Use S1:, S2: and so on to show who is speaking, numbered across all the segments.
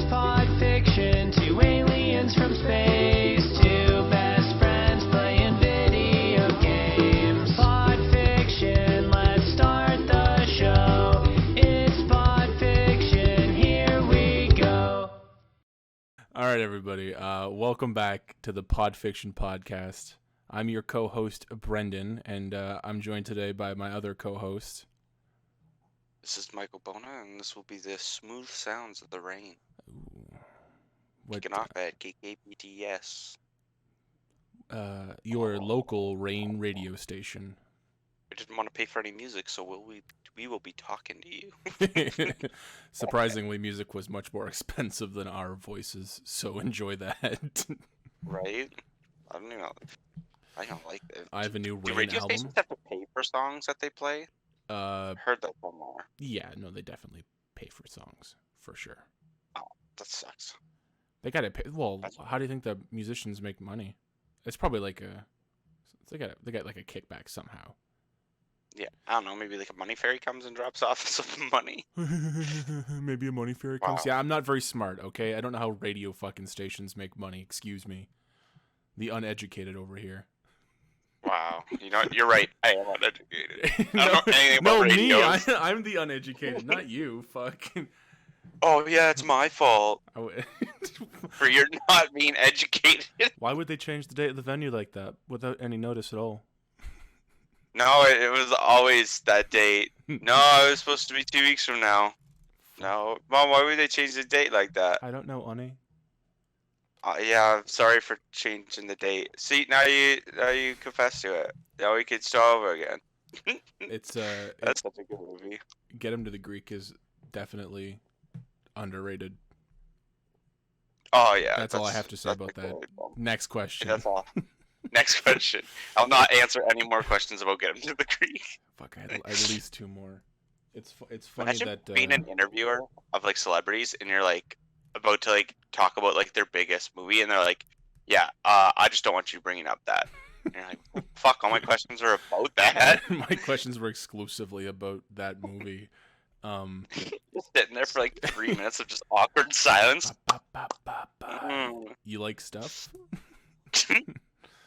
S1: pod fiction, two aliens from space, two best friends playing video games. Pod fiction, let's start the show. It's pod fiction, here we go.
S2: All right, everybody. Welcome back to the Pod Fiction Podcast. I'm your co-host, Brendan, and I'm joined today by my other co-host.
S3: This is Michael Bona, and this will be the smooth sounds of the rain. Kicking off at KKPTS.
S2: Your local rain radio station.
S3: I didn't want to pay for any music, so we will be talking to you.
S2: Surprisingly, music was much more expensive than our voices, so enjoy that.
S3: Right? I don't know. I don't like it.
S2: I have a new
S3: Do
S2: rain
S3: radio
S2: album.
S3: stations have to pay for songs that they play? Heard that somewhere.
S2: Yeah, no, they definitely pay for songs, for sure.
S3: Oh, that sucks.
S2: They gotta pay. Well, how do you think the musicians make money? It's probably like they got like a kickback somehow.
S3: Yeah, I don't know. Maybe like a money fairy comes and drops off some money.
S2: Maybe a money fairy comes.
S3: Wow.
S2: Yeah, I'm not very smart, okay? I don't know how radio fucking stations make money. Excuse me. The uneducated over here.
S3: Wow. You know what? You're right. I am uneducated. I don't know anything about
S2: me.
S3: radios.
S2: I'm the uneducated, not you. Fucking.
S3: Oh, yeah, it's my fault for you're not being educated.
S2: Why would they change the date of the venue like that without any notice at all?
S3: No, it was always that date. No, it was supposed to be 2 weeks from now. No. Mom, why would they change the date like that?
S2: I don't know, Ani.
S3: Yeah, I'm sorry for changing the date. See, now you confess to it. Now we can start over again.
S2: It's
S3: That's such a good movie.
S2: Get Him to the Greek is definitely underrated.
S3: Oh yeah,
S2: That's all I have to say about that. Next question.
S3: That's all. Next question. I'll not answer any more questions about Get Him to the Greek.
S2: Fuck, I had at least two more. It's funny
S3: Imagine
S2: that
S3: being an interviewer of like celebrities, and you're like about to like talk about like their biggest movie, and they're like, "Yeah, I just don't want you bringing up that." And you're like, well, "Fuck, all my questions are about that."
S2: my questions were exclusively about that movie.
S3: Just sitting there for like 3 minutes of just awkward silence.
S2: You like stuff?
S3: I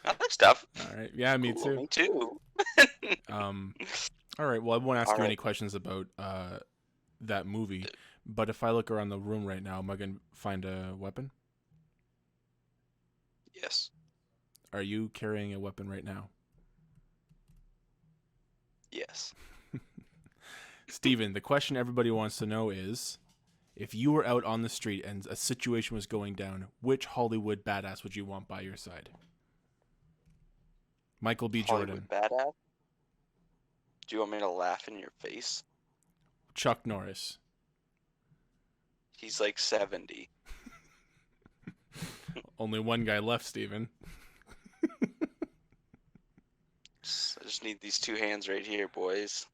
S3: like stuff.
S2: All right. Yeah, me
S3: Cool,
S2: too.
S3: Me too.
S2: All right. Well, I won't ask
S3: All
S2: you
S3: right.
S2: any questions about that movie, but if I look around the room right now, am I gonna find a weapon?
S3: Yes.
S2: Are you carrying a weapon right now?
S3: Yes.
S2: Steven, the question everybody wants to know is, if you were out on the street and a situation was going down, which Hollywood badass would you want by your side? Michael B. Jordan.
S3: Hollywood badass. Do you want me to laugh in your face?
S2: Chuck Norris.
S3: He's like 70.
S2: Only one guy left, Steven.
S3: I just need these two hands right here, boys.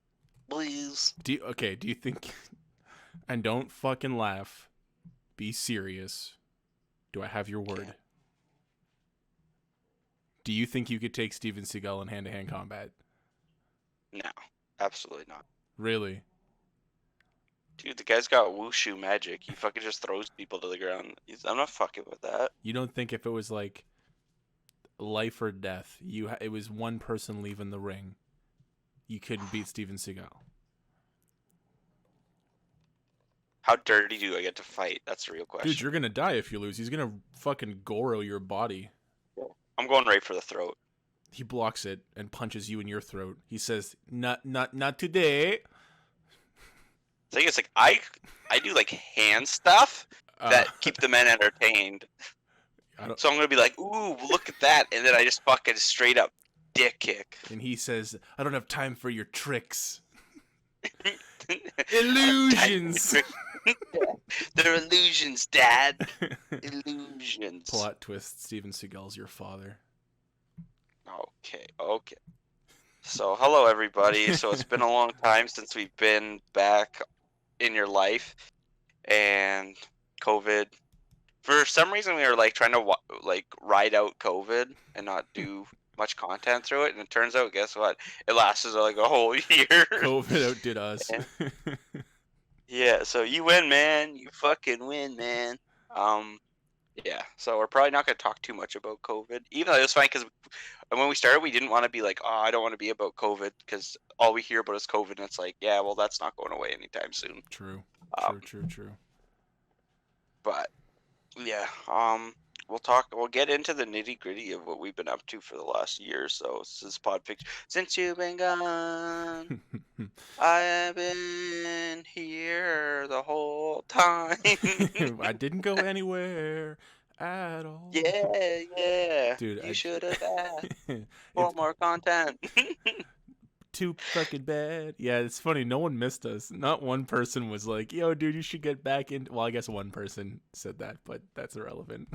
S3: Please.
S2: Do you think, and don't fucking laugh, be serious. Do I have your word?
S3: Okay.
S2: Do you think you could take Steven Seagal in hand-to-hand combat?
S3: No, absolutely not.
S2: Really?
S3: Dude, the guy's got wushu magic. He fucking just throws people to the ground. I'm not fucking with that.
S2: You don't think if it was like life or death, it was one person leaving the ring, you couldn't beat Steven Seagal?
S3: How dirty do I get to fight? That's the real question.
S2: Dude, you're gonna die if you lose. He's gonna fucking Goro your body.
S3: I'm going right for the throat.
S2: He blocks it and punches you in your throat. He says, "Not today."
S3: The thing is, like, I do like hand stuff that keep the men entertained. So I'm gonna be like, "Ooh, look at that," and then I just fucking straight up dick kick.
S2: And he says, "I don't have time for your tricks." Illusions.
S3: They're illusions, Dad. Illusions.
S2: Plot twist: Steven Seagal's your father.
S3: Okay. So, hello everybody. So it's been a long time since we've been back in your life, and COVID. For some reason, we were like trying to ride out COVID and not do much content through it, and it turns out, guess what? It lasted like a whole year.
S2: COVID outdid us.
S3: Yeah, so you win, man. You fucking win, man. Um, yeah. So we're probably not going to talk too much about COVID, even though it was fine because when we started, we didn't want to be like, oh, I don't want to be about COVID because all we hear about is COVID, and it's like, yeah, well, that's not going away anytime soon.
S2: True.
S3: Um,
S2: True.
S3: but yeah, we'll get into the nitty gritty of what we've been up to for the last year or so since Podfiction. Since you've been gone, I've been here the whole time.
S2: I didn't go anywhere at all.
S3: Yeah.
S2: Dude,
S3: You should have asked
S2: it's
S3: for more content.
S2: too fucking bad. Yeah, it's funny. No one missed us. Not one person was like, yo, dude, you should get back in. Well, I guess one person said that, but that's irrelevant.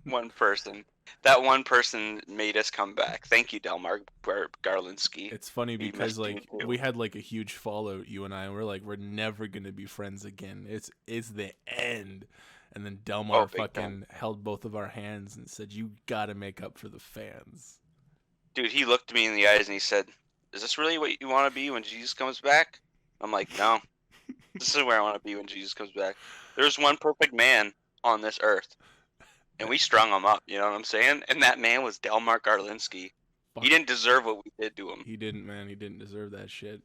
S3: One person. That one person made us come back. Thank you, Delmar Garlinski.
S2: It's funny
S3: We
S2: because
S3: missed you
S2: like
S3: too.
S2: we had like a huge fallout, you and I, and we're like, we're never gonna be friends again. It's the end. And then Delmar
S3: big
S2: fucking held both of our hands and said, you gotta make up for the fans.
S3: Dude, he looked me in the eyes and he said, is this really what you want to be when Jesus comes back? I'm like, no. This is where I want to be when Jesus comes back. There's one perfect man on this earth. And we strung him up, you know what I'm saying? And that man was Delmar Garlinski.
S2: Fuck.
S3: He didn't deserve what we did to him.
S2: He didn't, man. He didn't deserve that shit.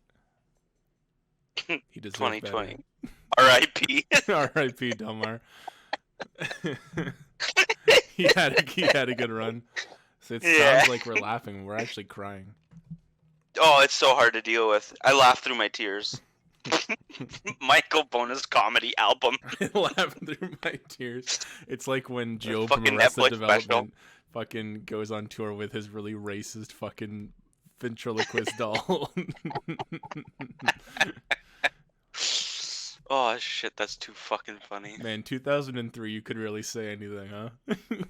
S2: He deserved
S3: 2020.
S2: better.
S3: R.I.P.
S2: R.I.P. Delmar. he had a good run. So it
S3: Yeah.
S2: sounds like we're laughing. We're actually crying.
S3: Oh, it's so hard to deal with. I laugh through my tears. Michael Bona's comedy album.
S2: Laughing through my tears. It's like when Joe from
S3: fucking
S2: Arrested
S3: Netflix
S2: Development fucking goes on tour with his really racist fucking ventriloquist doll.
S3: Oh shit, that's too fucking funny.
S2: Man, 2003, you could really say anything, huh?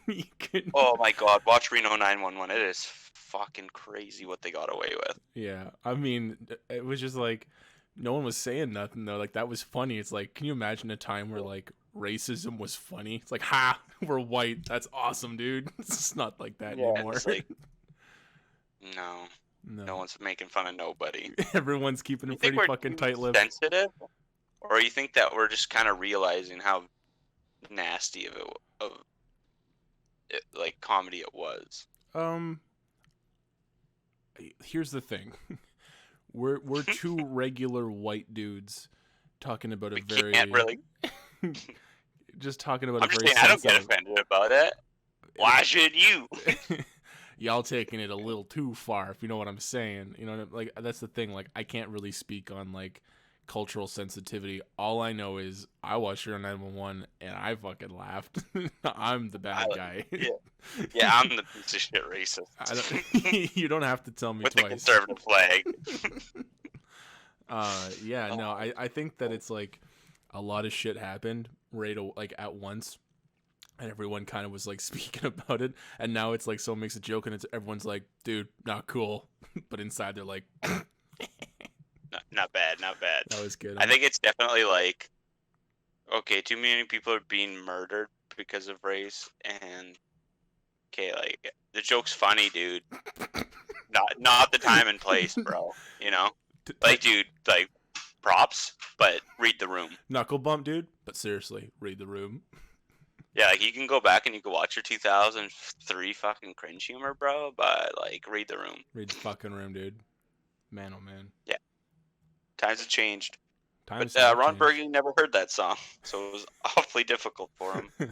S2: You could...
S3: Oh my god, watch Reno 911. It is fucking crazy what they got away with.
S2: Yeah, I mean, it was just like, no one was saying nothing though. Like, that was funny. It's like, can you imagine a time where like racism was funny? It's like, ha, we're white. That's awesome, dude. It's not like that anymore.
S3: It's like, no one's making fun of nobody.
S2: Everyone's keeping a
S3: You think
S2: pretty
S3: we're
S2: fucking
S3: too
S2: tight lip.
S3: sensitive, or you think that we're just kind of realizing how nasty like comedy it was?
S2: Here's the thing. We're two regular white dudes talking about
S3: We
S2: a very
S3: can't really.
S2: just talking about
S3: I'm
S2: a
S3: just
S2: very
S3: saying, I don't get
S2: sensitive.
S3: offended about it. Why should you?
S2: Y'all taking it a little too far, if you know what I'm saying. You know, like, that's the thing. Like, I can't really speak on like cultural sensitivity. All I know is I watched Reno 911 and I fucking laughed. I'm the bad guy.
S3: Yeah, I'm the piece of shit racist.
S2: You don't have to tell me
S3: With the
S2: twice.
S3: conservative flag.
S2: Yeah, no, I think that it's like a lot of shit happened like at once, and everyone kind of was like speaking about it, and now it's like someone makes a joke and everyone's like, dude, not cool, but inside they're like,
S3: Not bad.
S2: that was good.
S3: I think it's definitely like, okay, too many people are being murdered because of race, and okay, like the joke's funny, dude. Not the time and place, bro. You know, like, dude, like props, but read the room.
S2: Knuckle bump, dude, but seriously, read the room.
S3: Yeah, like you can go back and you can watch your 2003 fucking cringe humor, bro, but like read the room.
S2: Read the fucking room, dude. Man, oh man.
S3: Yeah. Times have changed.
S2: Times
S3: But
S2: have
S3: Ron
S2: changed.
S3: Burgundy never heard that song, so it was awfully difficult for him.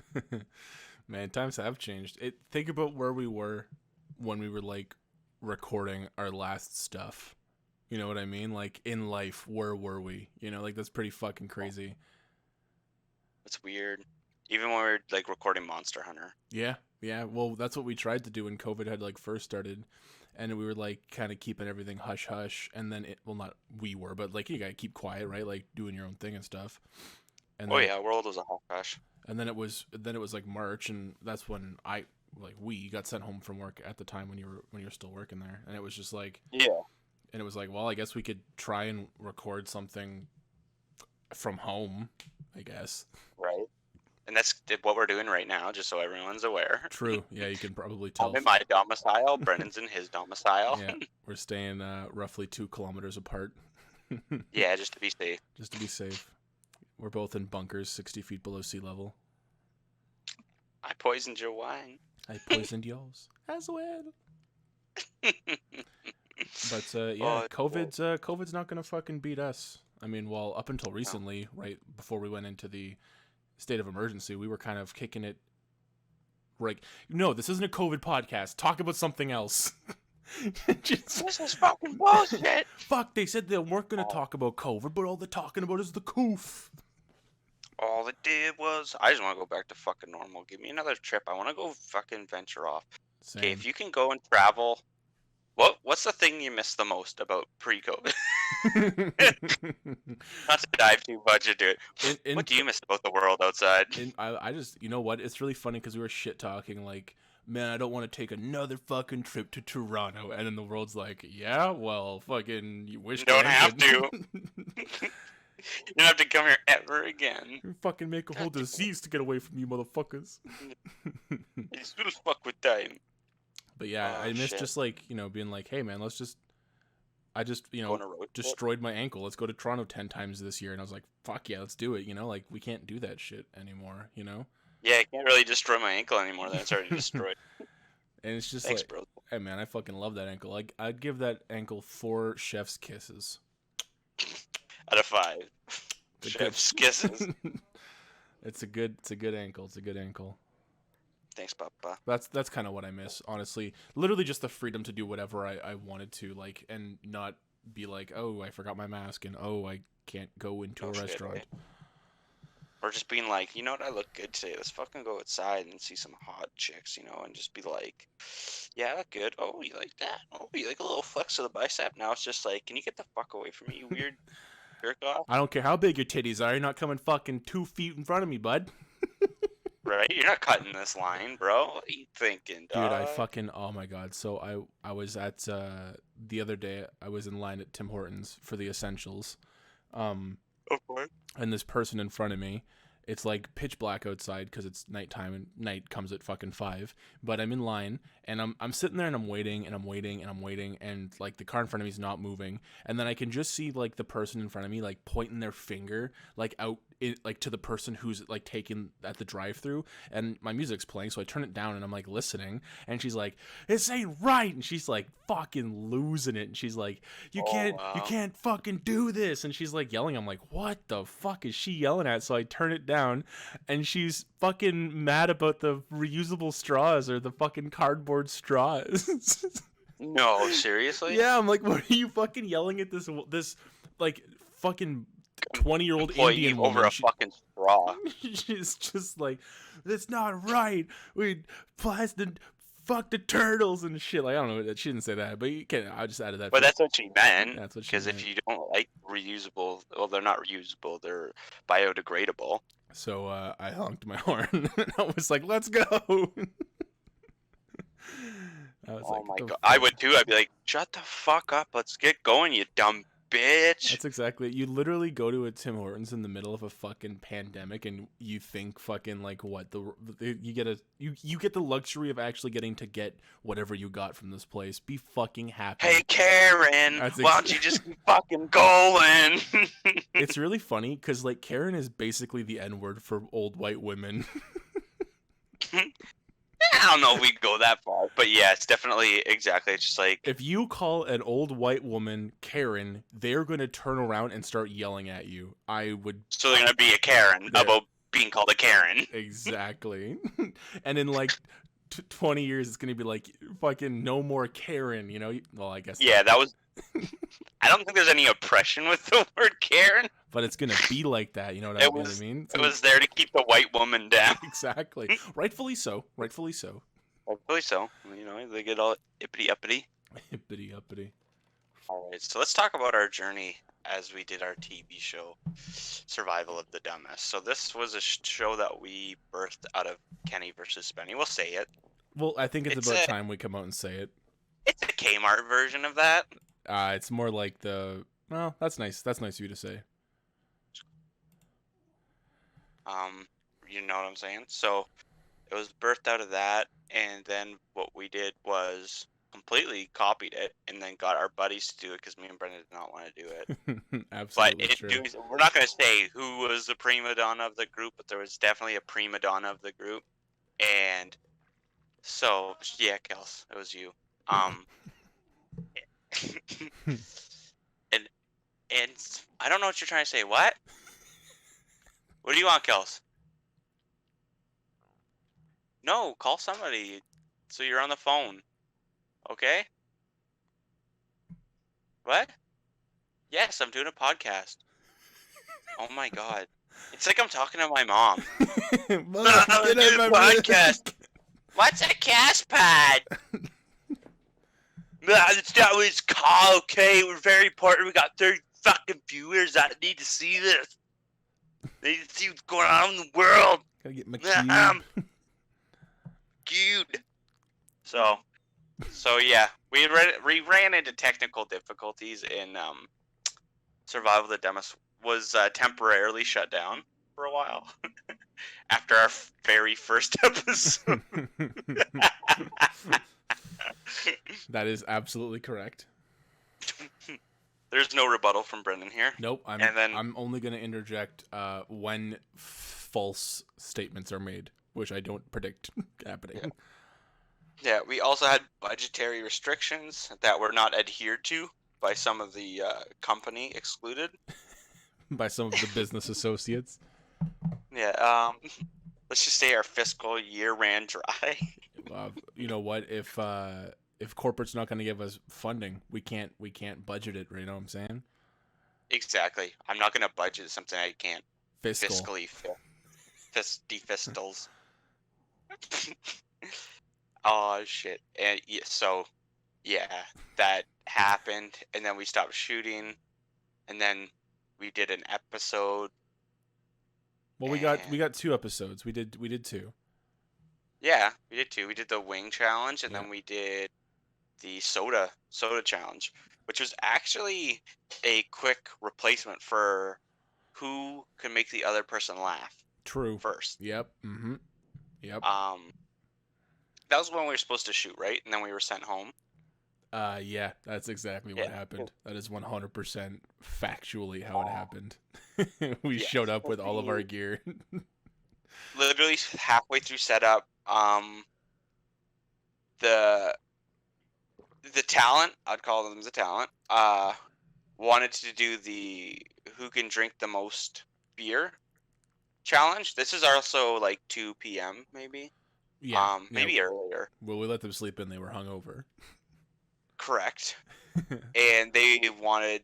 S2: Man, times have changed. Think about where we were when we were like recording our last stuff. You know what I mean? Like, in life, where were we? You know, like, that's pretty fucking crazy.
S3: It's weird. Even when we were like recording Monster Hunter.
S2: Yeah. Well, that's what we tried to do when COVID had like first started, and we were like kind of keeping everything hush hush. And then not we were, but like you gotta keep quiet, right? Like doing your own thing and stuff. And then,
S3: World was a hot crash.
S2: And then it was like March, and that's when we got sent home from work at the time when you were still working there, and it was just like,
S3: Yeah.
S2: and it was like, well, I guess we could try and record something from home, I guess.
S3: Right. And that's what we're doing right now, just so everyone's aware.
S2: True. Yeah, you can probably tell.
S3: I'm in my domicile. Brendan's in his domicile.
S2: Yeah, we're staying roughly 2 kilometers apart.
S3: Yeah, just to be safe.
S2: Just to be safe. We're both in bunkers 60 feet below sea level.
S3: poisoned your wine.
S2: I poisoned yours as well. But yeah,
S3: Oh,
S2: COVID's not gonna fucking beat us. I mean, well, up until recently, right before we went into the state of emergency, we were kind of kicking it. Like, no, this isn't a COVID podcast. Talk about something else.
S3: this is fucking bullshit.
S2: Fuck, they said they weren't gonna talk about COVID, but all they're talking about is the coof.
S3: All it did was, I just want to go back to fucking normal. Give me another trip. I want to go fucking venture off.
S2: Same.
S3: Okay, if you can go and travel, what's the thing you miss the most about pre-COVID? Not to dive too much into it. What do you miss about the world outside?
S2: I just, you know what? It's really funny because we were shit talking like, man, I don't want to take another fucking trip to Toronto, and then the world's like, yeah, well, fucking, you wish
S3: you don't have to. You don't have to come here ever again.
S2: You fucking make a whole disease to get away from you, motherfuckers.
S3: You still fuck with time.
S2: But yeah, I miss just like, you know, being like, hey man, I just, you know, destroyed my ankle. Let's go to Toronto 10 times this year. And I was like, fuck yeah, let's do it. You know, like we can't do that shit anymore, you know?
S3: Yeah, I can't really destroy my ankle anymore. Then it's already destroyed.
S2: And it's just
S3: Thanks,
S2: like,
S3: bro.
S2: Hey man, I fucking love that ankle. Like I'd give that ankle 4 chef's kisses.
S3: Out of 5. Chef's kisses.
S2: It's a good ankle. It's a good ankle.
S3: Thanks, Papa.
S2: That's kind of what I miss, honestly. Literally just the freedom to do whatever I wanted to, like, and not be like, oh, I forgot my mask, and oh, I can't go into a restaurant.
S3: Or just being like, you know what, I look good today. Let's fucking go outside and see some hot chicks, you know, and just be like, yeah, I look good. Oh, you like that? Oh, you like a little flex of the bicep? Now it's just like, can you get the fuck away from me, you weird jerk off?
S2: I don't care how big your titties are. You're not coming fucking 2 feet in front of me, bud.
S3: Right? You're not cutting this line, bro. What are you thinking, dog?
S2: Dude, I fucking, oh my god. So I was at, the other day, I was in line at Tim Hortons for the essentials.
S3: Okay.
S2: And this person in front of me, it's like pitch black outside because it's nighttime and night comes at fucking 5. But I'm in line and I'm sitting there and I'm waiting and I'm waiting and I'm waiting and like the car in front of me is not moving. And then I can just see like the person in front of me like pointing their finger like out like to the person who's like taking at the drive-through, and my music's playing, so I turn it down and I'm like listening, and she's like, "This ain't right," and she's like fucking losing it, and she's like, you can't fucking do this," and she's like yelling. I'm like, what the fuck is she yelling at? So I turn it down, and she's fucking mad about the reusable straws or the fucking cardboard straws.
S3: No, seriously?
S2: Yeah, I'm like, what are you fucking yelling at this like fucking 20-year-old Indian woman
S3: over a fucking straw?
S2: She's just like, that's not right. We plastic fuck the turtles and shit. Like, I don't know. She didn't say that, but you can. I just added that.
S3: But that's what she meant.
S2: That's what she
S3: meant. Because if you don't like reusable, well, they're not reusable. They're biodegradable.
S2: So I honked my horn and I was like, "Let's go." Oh
S3: my god! I would too. I'd be like, "Shut the fuck up! Let's get going, you dumb bitch."
S2: That's exactly it. You literally go to a Tim Hortons in the middle of a fucking pandemic and you think fucking like what you get the luxury of actually getting to get whatever you got from this place. Be fucking happy.
S3: Hey Karen, why don't you just keep fucking going?
S2: It's really funny because like Karen is basically the N-word for old white women.
S3: I don't know if we go that far, but yeah, it's definitely exactly. It's just like
S2: if you call an old white woman Karen, they're gonna turn around and start yelling at you. I would.
S3: So they're gonna be a Karen about being called a Karen.
S2: Exactly. And in like 20 years, it's gonna be like fucking no more Karen. You know? Well, I guess.
S3: Yeah, that was. I don't think there's any oppression with the word Karen.
S2: But it's gonna be like that, you know what I mean?
S3: It was there to keep the white woman down.
S2: Exactly. Rightfully so. Rightfully so.
S3: Rightfully so. You know, they get all ippity uppity.
S2: Hippity uppity.
S3: All right, so let's talk about our journey as we did our TV show, Survival of the Dumbest. So this was a show that we birthed out of Kenny versus Spenny. We'll say it.
S2: Well, I think it's about time we come out and say it.
S3: It's a Kmart version of that.
S2: It's more like the. Well, that's nice. That's nice of you to say.
S3: You know what I'm saying? So it was birthed out of that, and then what we did was completely copied it, and then got our buddies to do it because me and Brendan did not want to do it.
S2: Absolutely
S3: but
S2: true.
S3: We're not going to say who was the prima donna of the group, but there was definitely a prima donna of the group. And so, yeah, Kels, it was you. And and I don't know what you're trying to say. What? What do you want, Kels? No, call somebody. So you're on the phone. Okay? What? Yes, I'm doing a podcast. Oh my god. It's like I'm talking to my mom.
S2: Mom,
S3: I'm
S2: get
S3: doing
S2: out
S3: a
S2: of my
S3: podcast. What's a cast pad? That's not what it's called, okay? We're very important. We got 30 fucking viewers that need to see this. They need to see what's going on in the world.
S2: Gotta get my cube.
S3: Dude. So yeah, we ran into technical difficulties in Survival of the Demis was temporarily shut down for a while after our very first episode.
S2: That is absolutely correct.
S3: There's no rebuttal from Brendan here.
S2: Nope. I'm only going to interject when false statements are made, which I don't predict happening.
S3: Yeah, we also had budgetary restrictions that were not adhered to by some of the company excluded.
S2: By some of the business associates.
S3: Yeah, let's just say our fiscal year ran dry.
S2: You know what? If corporate's not going to give us funding, we can't budget it. You know what I'm saying?
S3: Exactly. I'm not going to budget something I can't
S2: fiscally
S3: defistals. Oh shit! And so yeah, that happened, and then we stopped shooting, and then we did an episode.
S2: Well, we got 2 episodes. We did 2.
S3: Yeah, we did 2. We did the wing challenge, and then we did the soda challenge, which was actually a quick replacement for who can make the other person laugh.
S2: True.
S3: First.
S2: Yep. Mm-hmm. Yep.
S3: That was when we were supposed to shoot, right? And then we were sent home.
S2: Yeah, that's exactly what happened. That is 100% factually how it happened. We showed up with all of our gear.
S3: Literally halfway through setup, the talent, I'd call them the talent, wanted to do the who can drink the most beer challenge. This is also like 2 p.m. maybe.
S2: Yeah.
S3: Maybe earlier.
S2: Well, we let them sleep in. They were hungover.
S3: Correct. And they wanted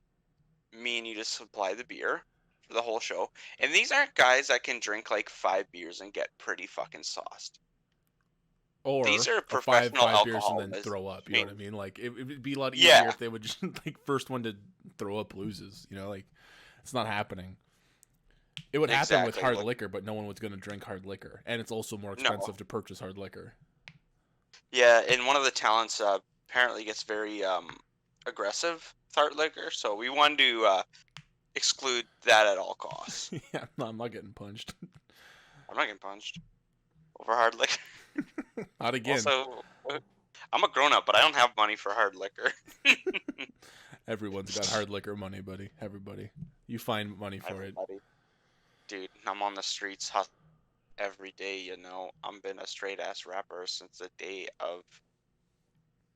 S3: me and you to supply the beer for the whole show. And these aren't guys that can drink like 5 beers and get pretty fucking sauced.
S2: Or
S3: these are
S2: professional
S3: five
S2: beers and then throw up. You know what I mean? Like it would be a lot easier if they would just like first one to throw up loses. You know, like it's not happening. It would happen with hard liquor, but no one was going to drink hard liquor, and it's also more expensive to purchase hard liquor.
S3: Yeah, and one of the talents apparently gets very aggressive with hard liquor, so we wanted to exclude that at all costs.
S2: Yeah, I'm not getting punched.
S3: I'm not getting punched over hard liquor.
S2: Not again.
S3: Also, I'm a grown-up, but I don't have money for hard liquor.
S2: Everyone's got hard liquor money, buddy. Everybody. You find money for it.
S3: Dude, I'm on the streets every day, you know. I've been a straight-ass rapper since the day of...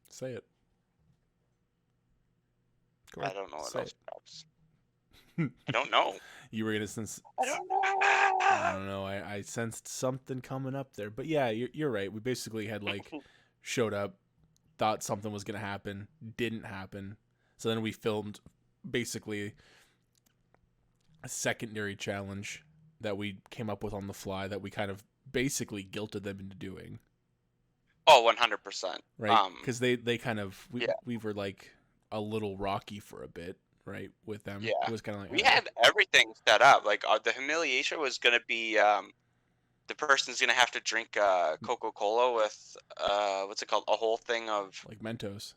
S2: Say it.
S3: I don't know what else raps. I don't know.
S2: You were gonna sense...
S3: I don't know.
S2: I don't know. I sensed something coming up there. But yeah, you're right. We basically had like showed up, thought something was gonna happen, didn't happen. So then we filmed basically a secondary challenge that we came up with on the fly that we kind of basically guilted them into doing.
S3: Oh, 100%.
S2: Right? Because they kind of we were like a little rocky for a bit. Right, with them.
S3: Yeah.
S2: It was kind of like...
S3: We had everything set up. Like, the humiliation was going to be, the person's going to have to drink Coca-Cola with, what's it called? A whole thing of...
S2: Like Mentos.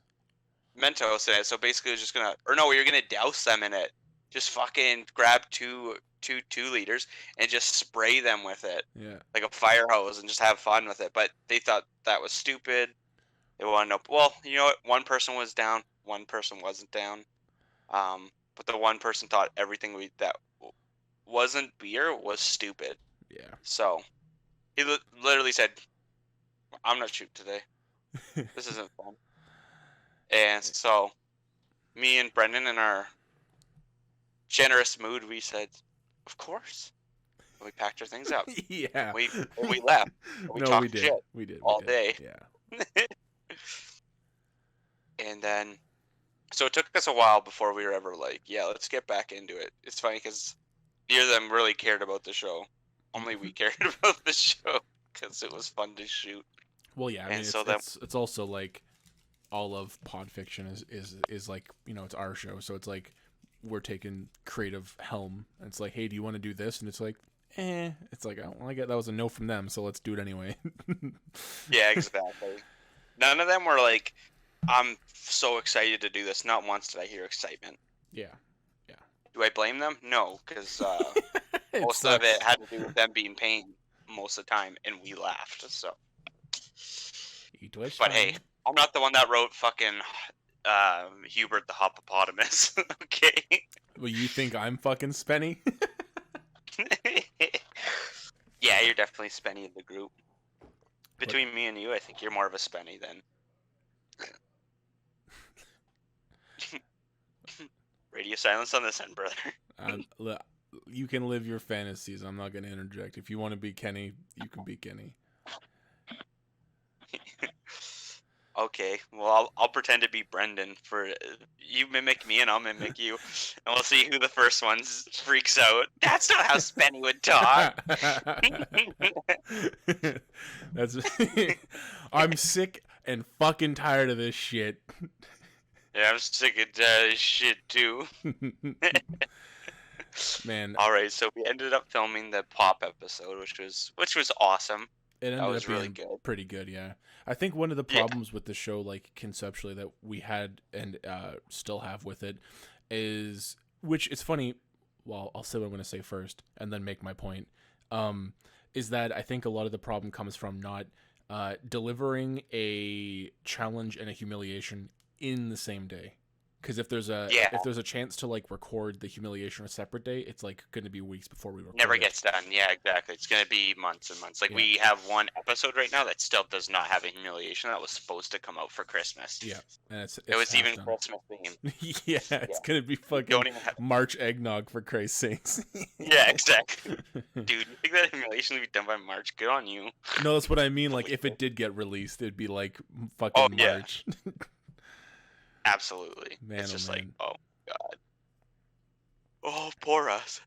S3: Mentos in it. So basically, it's just going to... Or no, you're going to douse them in it. Just fucking grab two liters and just spray them with it.
S2: Yeah.
S3: Like a fire hose and just have fun with it. But they thought that was stupid. They wanted to know... Well, you know what? One person was down. One person wasn't down. But the one person thought everything that wasn't beer was stupid.
S2: Yeah.
S3: So he literally said, I'm not shooting today. This isn't fun. And so, me and Brendan, in our generous mood, we said, "Of course." And we packed our things up.
S2: Yeah.
S3: We left. We
S2: No,
S3: talked
S2: we did.
S3: shit
S2: We did.
S3: all day.
S2: Yeah.
S3: And then, so it took us a while before we were ever like, yeah, let's get back into it. It's funny because neither of them really cared about the show. Only we cared about the show because it was fun to shoot.
S2: Well, yeah. I
S3: And
S2: mean,
S3: so
S2: it's also like all of Pod Fiction is like, you know, it's our show, so it's like we're taking creative helm. And it's like, hey, do you want to do this? And it's like, It's like, oh, well, I get that was a no from them, so let's do it anyway.
S3: Yeah, exactly. None of them were like, I'm so excited to do this. Not once did I hear excitement.
S2: Yeah.
S3: Do I blame them? No, because most of
S2: sucks.
S3: it had to do with them being paid most of the time, and we laughed. So,
S2: It was
S3: but
S2: fun.
S3: hey, I'm not the one that wrote fucking Hubert the Hoppopotamus. Okay.
S2: Well, you think I'm fucking Spenny?
S3: Yeah, you're definitely Spenny of the group. Between me and you, I think you're more of a Spenny than. Radio silence on this end, brother.
S2: You can live your fantasies. I'm not going to interject. If you want to be Kenny, you can be Kenny.
S3: Okay, well, I'll pretend to be Brendan for you mimic me and I'll mimic you, and we'll see who the first one freaks out. That's not how Spenny would talk.
S2: That's. I'm sick and fucking tired of this shit.
S3: Yeah, I'm sick of that shit too.
S2: Man,
S3: All right, so we ended up filming the pop episode, which was awesome.
S2: it ended
S3: was
S2: up
S3: really
S2: being
S3: good.
S2: pretty good, yeah. I think one of the
S3: Yeah.
S2: problems with the show, like conceptually, that we had and still have with it is, which it's funny. Well, I'll say what I'm going to say first, and then make my point. Is that I think a lot of the problem comes from not delivering a challenge and a humiliation in the same day. Because if there's a chance to like record the humiliation on a separate day, it's like going to be weeks before we record.
S3: Never
S2: it.
S3: gets done. Yeah, exactly. It's gonna be months and months. Like
S2: Yeah.
S3: we have one episode right now that still does not have a humiliation that was supposed to come out for Christmas.
S2: Yeah, and it's
S3: It was
S2: half
S3: even
S2: done.
S3: Christmas themed.
S2: Yeah, it's gonna be fucking
S3: Don't even have.
S2: March eggnog for Christ's sakes.
S3: Yeah, exactly. Dude, you think that humiliation would be done by March? Good on you.
S2: No, that's what I mean. Like, if it did get released, it'd be like fucking
S3: yeah.
S2: March.
S3: Absolutely.
S2: Man,
S3: It's
S2: oh,
S3: just
S2: man.
S3: like, oh god. Oh, poor us.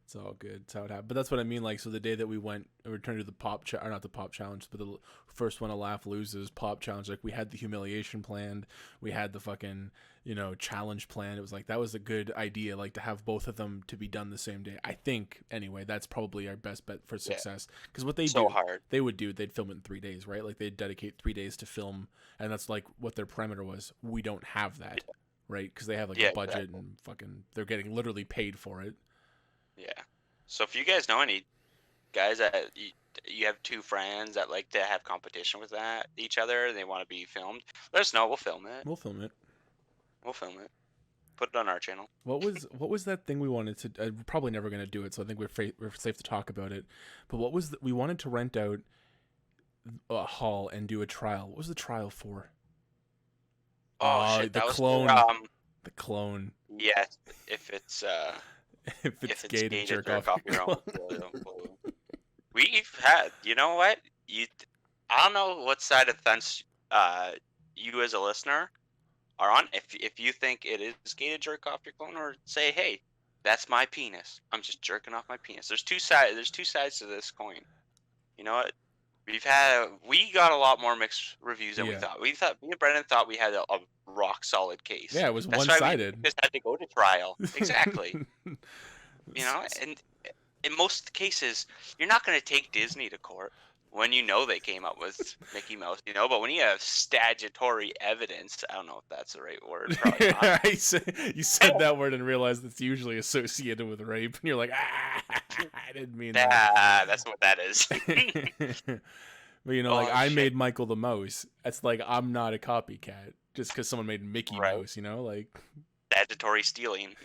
S2: It's all good. It's how it happened. But that's what I mean. Like, so the day that we went and returned to the or not the pop challenge, but the first one to laugh loses pop challenge. Like, we had the humiliation planned. We had the fucking, challenge planned. It was like, that was a good idea. Like, to have both of them to be done the same day. I think, anyway, that's probably our best bet for success. Because what they'd film it in 3 days, right? Like, they'd dedicate 3 days to film. And that's like what their parameter was. We don't have that, right? Because they have like a budget
S3: exactly.
S2: and fucking, they're getting literally paid for it.
S3: Yeah. So if you guys know any guys that you have two friends that like to have competition with each other, and they want to be filmed, let us know. We'll film it.
S2: We'll film it.
S3: Put it on our channel.
S2: What was that thing we wanted to? We're probably never going to do it, so I think we're safe to talk about it. But what was we wanted to rent out a hall and do a trial. What was the trial for?
S3: Oh shit,
S2: the
S3: that was
S2: clone.
S3: for,
S2: The clone.
S3: yeah, if it's
S2: If it's gay to
S3: gay
S2: jerk off your
S3: own
S2: clone.
S3: clone. We've had, you know what? I don't know what side of the fence you as a listener are on. If you think it is gay to jerk off your clone, or say, hey, that's my penis. I'm just jerking off my penis. There's two sides to this coin. You know what? We got a lot more mixed reviews than we thought. Me and Brendan thought we had a rock solid case.
S2: Yeah, it was
S3: That's
S2: one-sided.
S3: why we just had to go to trial. Exactly. And in most cases, you're not going to take Disney to court when you know they came up with Mickey Mouse, but when you have statutory evidence, I don't know if that's the right word. Probably not.
S2: You said that word and realized it's usually associated with rape, and you're like, I didn't mean that.
S3: That's what that is.
S2: But I made Michael the Mouse. It's like, I'm not a copycat just because someone made Mickey Mouse, like
S3: statutory stealing.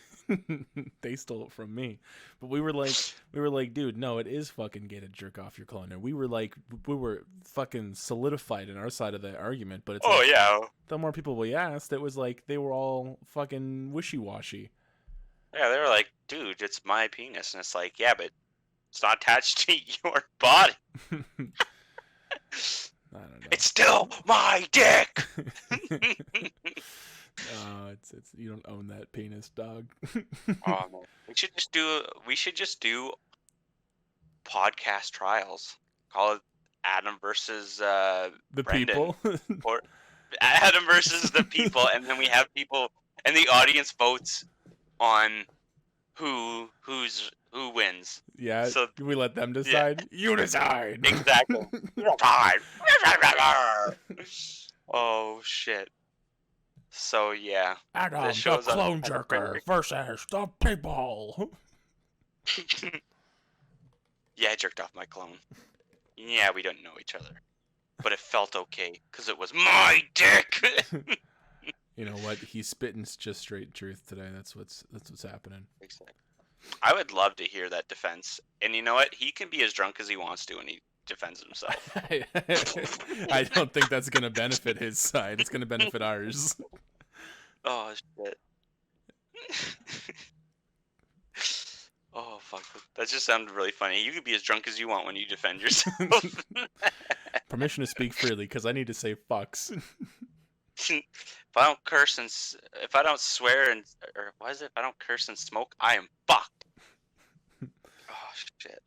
S2: They stole it from me. But we were like, dude, no, it is fucking gay to jerk off your clone. And we were fucking solidified in our side of the argument. But it's like,
S3: yeah.
S2: the more people we asked, it was like they were all fucking wishy-washy.
S3: Yeah, they were like, dude, it's my penis. And it's like, yeah, but it's not attached to your body.
S2: I don't know.
S3: It's still my dick.
S2: It's you don't own that penis, dog.
S3: Man. We should just do podcast trials. Call it Adam versus
S2: The
S3: Brendan.
S2: people.
S3: Or Adam versus the people, and then we have people, and the audience votes on who wins.
S2: Yeah,
S3: So
S2: we let them decide. Yeah. You decide.
S3: Exactly. Oh shit. So yeah.
S2: Adam, the
S3: shows up
S2: clone
S3: at the
S2: jerker
S3: prairie.
S2: versus the people.
S3: Yeah, I jerked off my clone. Yeah, we don't know each other, but it felt okay because it was my dick.
S2: You know what? He's spitting just straight truth today. That's what's happening.
S3: Exactly. I would love to hear that defense. And you know what? He can be as drunk as he wants to when he defends himself.
S2: I don't think that's gonna benefit his side. It's gonna benefit ours.
S3: Oh shit. Oh fuck. That just sounded really funny. You can be as drunk as you want when you defend yourself.
S2: Permission to speak freely, because I need to say fucks.
S3: If I don't curse and if I don't swear and or what is it? If I don't curse and smoke, I am fucked. Oh shit.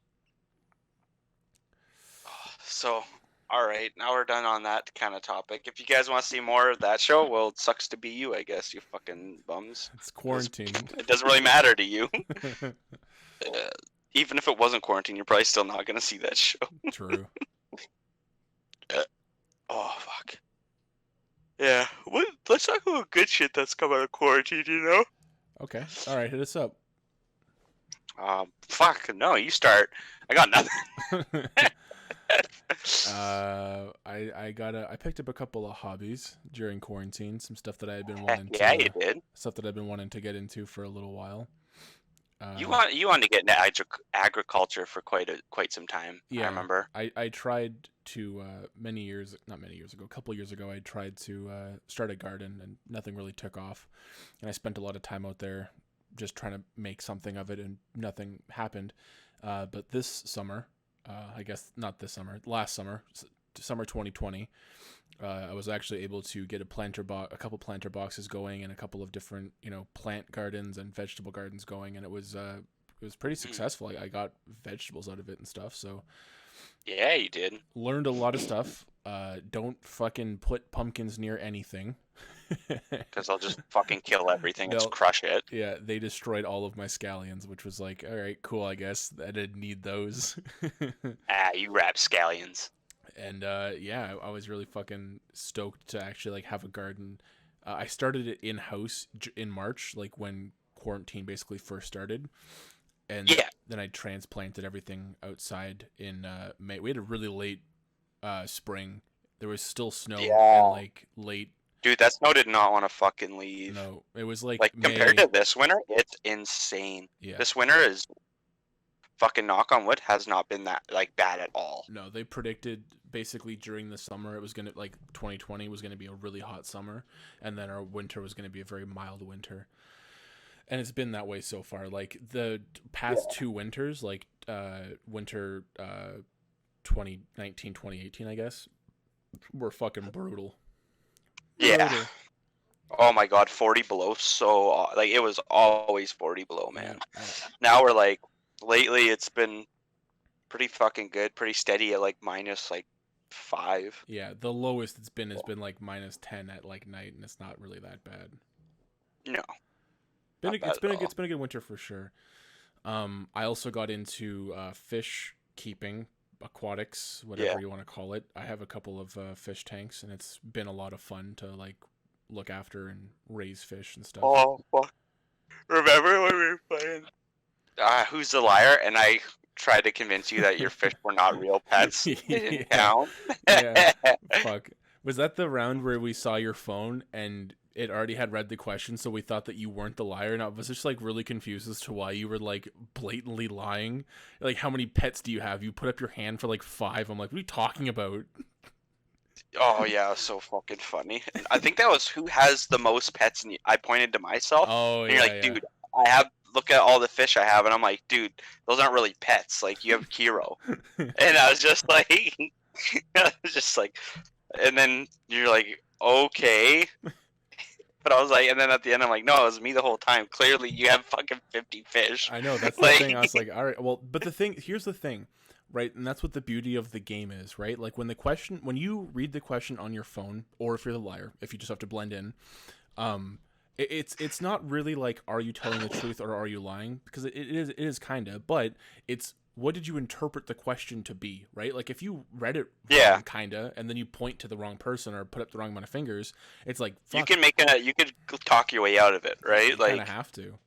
S3: Oh, so, all right, now we're done on that kind of topic. If you guys want to see more of that show, well, it sucks to be you, I guess. You fucking bums.
S2: It's quarantine.
S3: It doesn't really matter to you. Even if it wasn't quarantine, you're probably still not gonna see that show.
S2: True.
S3: Oh fuck. Yeah, let's talk about good shit that's come out of quarantine, you know?
S2: Okay. All right, hit us up.
S3: Fuck, no, you start. I got nothing.
S2: I picked up a couple of hobbies during quarantine, some stuff that I had been wanting
S3: Yeah,
S2: to
S3: you did.
S2: stuff that I've been wanting to get into for a little while.
S3: You wanted to get into agriculture for quite some time.
S2: Yeah,
S3: I remember.
S2: I tried to a couple years ago, I tried to start a garden, and nothing really took off. And I spent a lot of time out there just trying to make something of it, and nothing happened. But this summer, I guess not this summer, last summer, summer 2020, I was actually able to get a couple planter boxes going, and a couple of different, plant gardens and vegetable gardens going, and it was pretty successful. I got vegetables out of it and stuff, so
S3: Yeah, you did.
S2: learned a lot of stuff. Don't fucking put pumpkins near anything.
S3: Because I'll just fucking kill everything and
S2: They'll-
S3: crush it.
S2: Yeah, they destroyed all of my scallions, which was like, all right, cool, I guess. I didn't need those.
S3: Ah, you rapscallions.
S2: And yeah, I was really fucking stoked to actually have a garden. I started it in-house in March, when quarantine basically first started. And
S3: Yeah.
S2: then I transplanted everything outside in May. We had a really late spring. There was still snow
S3: Yeah.
S2: and late.
S3: Dude, that snow did not want to fucking leave.
S2: No, it was
S3: Like,
S2: May.
S3: compared to this winter, it's insane.
S2: Yeah.
S3: This winter is fucking, knock on wood, has not been that bad at all.
S2: No, they predicted basically during the summer it was gonna 2020 was gonna be a really hot summer, and then our winter was gonna be a very mild winter. And it's been that way so far. The past two winters, winter 2019, 2018, I guess, were fucking brutal.
S3: Yeah.
S2: Brutal.
S3: Oh my god, 40 below. So, it was always 40 below, man.
S2: Yeah.
S3: Now we're lately it's been pretty fucking good, pretty steady at minus 5.
S2: Yeah, the lowest it's been has been minus 10 at night, and it's not really that bad.
S3: No.
S2: It's been a good winter for sure. I also got into fish keeping, aquatics, whatever you want to call it. I have a couple of fish tanks, and it's been a lot of fun to look after and raise fish and stuff.
S3: Oh, fuck. Remember when we were playing Who's the Liar? And I tried to convince you that your fish were not real pets. They didn't count.
S2: Yeah. Fuck. Was that the round where we saw your phone and it already had read the question, so we thought that you weren't the liar, and I was just like really confused as to why you were like blatantly lying. Like, how many pets do you have? You put up your hand for like 5. I'm like, what are you talking about?
S3: Oh yeah, it was so fucking funny. I think that was who has the most pets, and I pointed to myself.
S2: Oh
S3: And you're
S2: yeah,
S3: like,
S2: yeah.
S3: dude, I have. Look at all the fish I have, and I'm like, dude, those aren't really pets. Like you have Kiro, and I was just like, I was just like, and then you're like, okay, but I was like, and then at the end I'm like, no, it was me the whole time. Clearly, you have fucking 50 fish.
S2: I know, that's the
S3: Like,
S2: thing. I was like, all right, well, but the thing, here's the thing, right? And that's what the beauty of the game is, right? Like when you read the question on your phone, or if you're the liar, if you just have to blend in, it's not really like, are you telling the truth or are you lying? Because it is kind of, but it's, what did you interpret the question to be, right? Like if you read it wrong, kind of, and then you point to the wrong person or put up the wrong amount of fingers, it's like, fuck,
S3: you could talk your way out of it, right?
S2: you
S3: Like,
S2: kind of have to.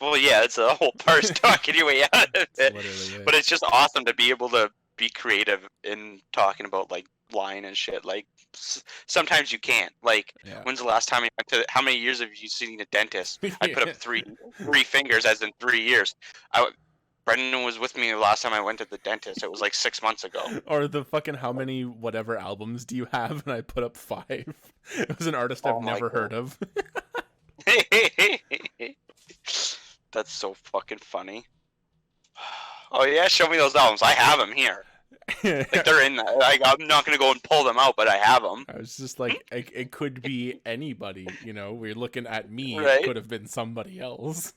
S3: well, yeah, it's a whole part talking your way out of it.
S2: Literally,
S3: But it's just awesome to be able to be creative in talking about like lying and shit. Like sometimes you can't. Like,
S2: yeah.
S3: when's the last time you went to? How many years have you seen a dentist? I put up three fingers, as in 3 years. Brendan was with me the last time I went to the dentist. It was like 6 months ago.
S2: Or the fucking, how many whatever albums do you have? And I put up 5. It was an artist I've never heard of.
S3: That's so fucking funny. Oh yeah, show me those albums. I have them here. Like they're in. Like I'm not gonna go and pull them out, but I have them.
S2: I was just like, it could be anybody. You know, we're looking at me.
S3: Right?
S2: It could have been somebody else.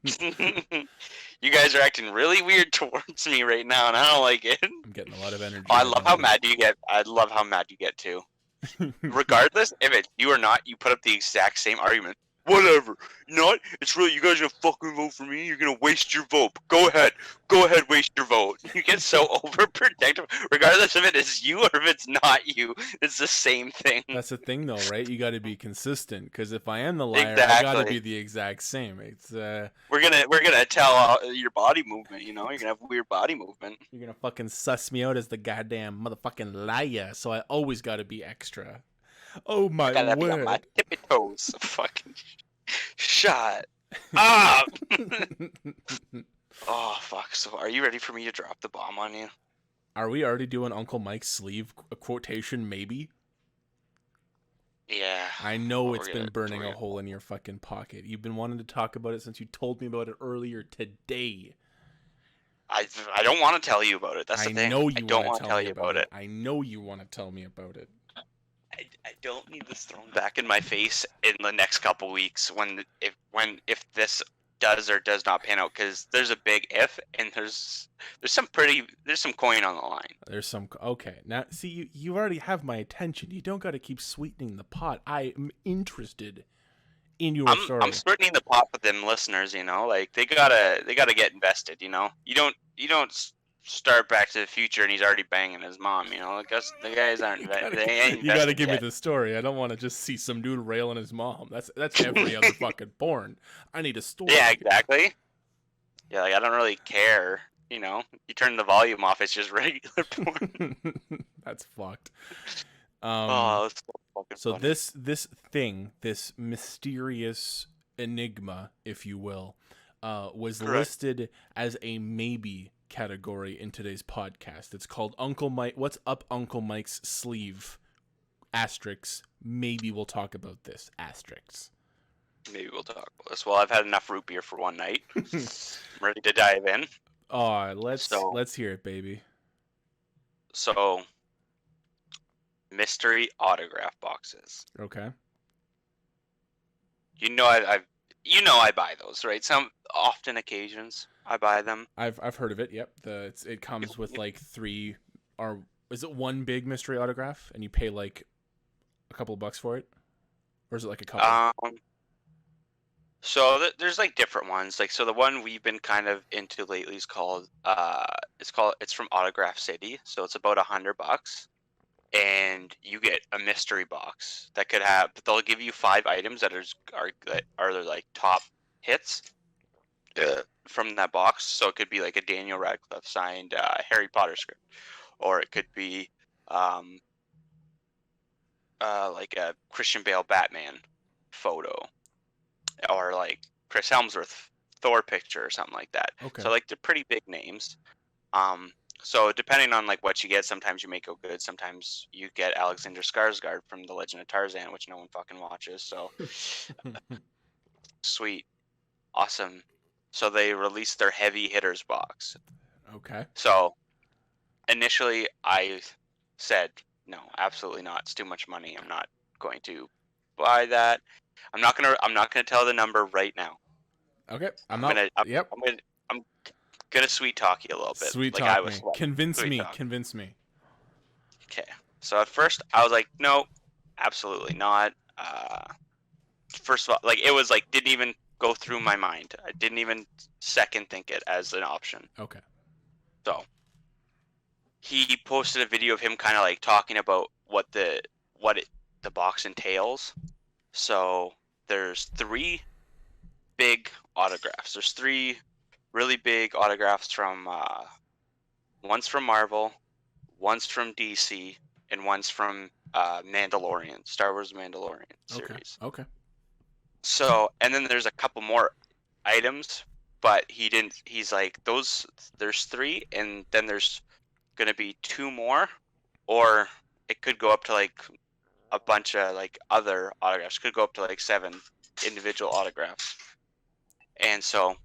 S3: You guys are acting really weird towards me right now, and I don't like it.
S2: I'm getting a lot of energy.
S3: Oh, I love how mad you get. I love how mad you get too. Regardless if it's you or not, you put up the exact same argument. Whatever. Not. It's really, you guys are gonna fucking vote for me. You're gonna waste your vote. Go ahead, waste your vote. You get so overprotective. Regardless if it is you or if it's not you, it's the same thing.
S2: That's the thing, though, right? You got to be consistent. Because if I am the liar,
S3: Exactly.
S2: I got to be the exact same. It's
S3: we're gonna tell your body movement. You know, you're gonna have weird body movement.
S2: You're gonna fucking suss me out as the goddamn motherfucking liar. So I always got to be extra. Oh my
S3: Gotta be on
S2: word!
S3: my tippy toes. Fucking shut up. Oh fuck. So are you ready for me to drop the bomb on you?
S2: Are we already doing Uncle Mike's sleeve quotation? Maybe.
S3: Yeah.
S2: I know it's been burning a hole in your fucking pocket. You've been wanting to talk about it since you told me about it earlier today.
S3: I don't want to tell you about it. That's the thing.
S2: I know you
S3: don't
S2: want to
S3: tell you about it.
S2: I know you want to tell me about it.
S3: I don't need this thrown back in my face in the next couple weeks if this does or does not pan out, because there's a big if, and there's some coin on the line.
S2: There's some okay. Now see, you already have my attention. You don't got to keep sweetening the pot. I am interested in your story.
S3: I'm sweetening the pot with them listeners. You know, like they gotta get invested. You know, you don't start Back to the Future and he's already banging his mom. You know, because the guys aren't. You
S2: gotta give me the story. I don't want to just see some dude railing his mom. That's every other fucking porn. I need a story.
S3: Yeah, exactly. Yeah, like I don't really care. You know, you turn the volume off, it's just regular porn.
S2: That's fucked.
S3: That's so fucking
S2: so
S3: funny.
S2: this mysterious enigma, if you will, was
S3: Correct.
S2: listed as a maybe category in today's podcast. It's called Uncle Mike. What's up Uncle Mike's sleeve? Asterix. Maybe we'll talk about this. Asterix.
S3: Maybe we'll talk about this. Well, I've had enough root beer for one night. I'm ready to dive in.
S2: Oh, let's hear it, baby.
S3: So, mystery autograph boxes.
S2: Okay.
S3: You know, I buy those, right? Some often occasions I buy them.
S2: I've heard of it. Yep. It comes with like 3, or is it one big mystery autograph and you pay like a couple of bucks for it, or is it like a couple?
S3: So there's like different ones. Like, so the one we've been kind of into lately is called it's from Autograph City. So it's about $100, and you get a mystery box that could have. They'll give you 5 items that are their like top hits from that box. So it could be like a Daniel Radcliffe signed Harry Potter script, or it could be like a Christian Bale Batman photo, or like Chris Hemsworth Thor picture or something like that.
S2: Okay.
S3: So like they're pretty big names. So depending on like what you get, sometimes you may go good. Sometimes you get Alexander Skarsgård from The Legend of Tarzan, which no one fucking watches. So sweet, awesome. So they released their heavy hitters box.
S2: Okay.
S3: So initially I said no, absolutely not. It's too much money. I'm not going to buy that. I'm not gonna tell the number right now.
S2: Okay.
S3: I'm gonna I'm,
S2: Yep.
S3: I'm gonna sweet talk you a little bit.
S2: Sweet
S3: Like
S2: talk
S3: I was
S2: me.
S3: like,
S2: Convince
S3: sweet
S2: me.
S3: talk.
S2: Convince me.
S3: Okay. So at first I was like, no, absolutely not. First of all, like it was like didn't even go through my mind. I didn't even second think it as an option.
S2: Okay.
S3: So he posted a video of him kind of like talking about the box entails. So there's 3 big autographs. There's 3 really big autographs from one's from Marvel, one's from DC, and one's from Mandalorian, Star Wars Mandalorian series.
S2: Okay.
S3: So, and then there's a couple more items, but he didn't. He's like there's 3, and then there's gonna be 2 more, or it could go up to like a bunch of like other autographs. Could go up to like 7 individual autographs. And so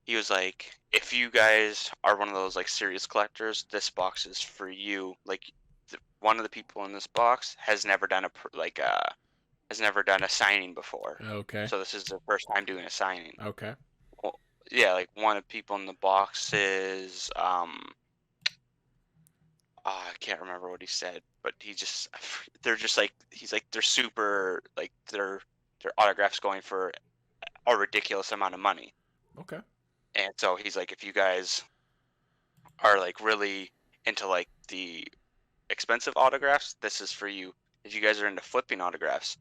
S3: he was like, if you guys are one of those like serious collectors, this box is for you. Like one of the people in this box has never done a signing before.
S2: Okay.
S3: So this is their first time doing a signing.
S2: Okay.
S3: Well, yeah, like one of the people in the box is I can't remember what he said, but they're just like he's like they're super like their autographs going for a ridiculous amount of money.
S2: Okay.
S3: And so he's like, if you guys are like really into like the expensive autographs, this is for you. If you guys are into flipping autographs,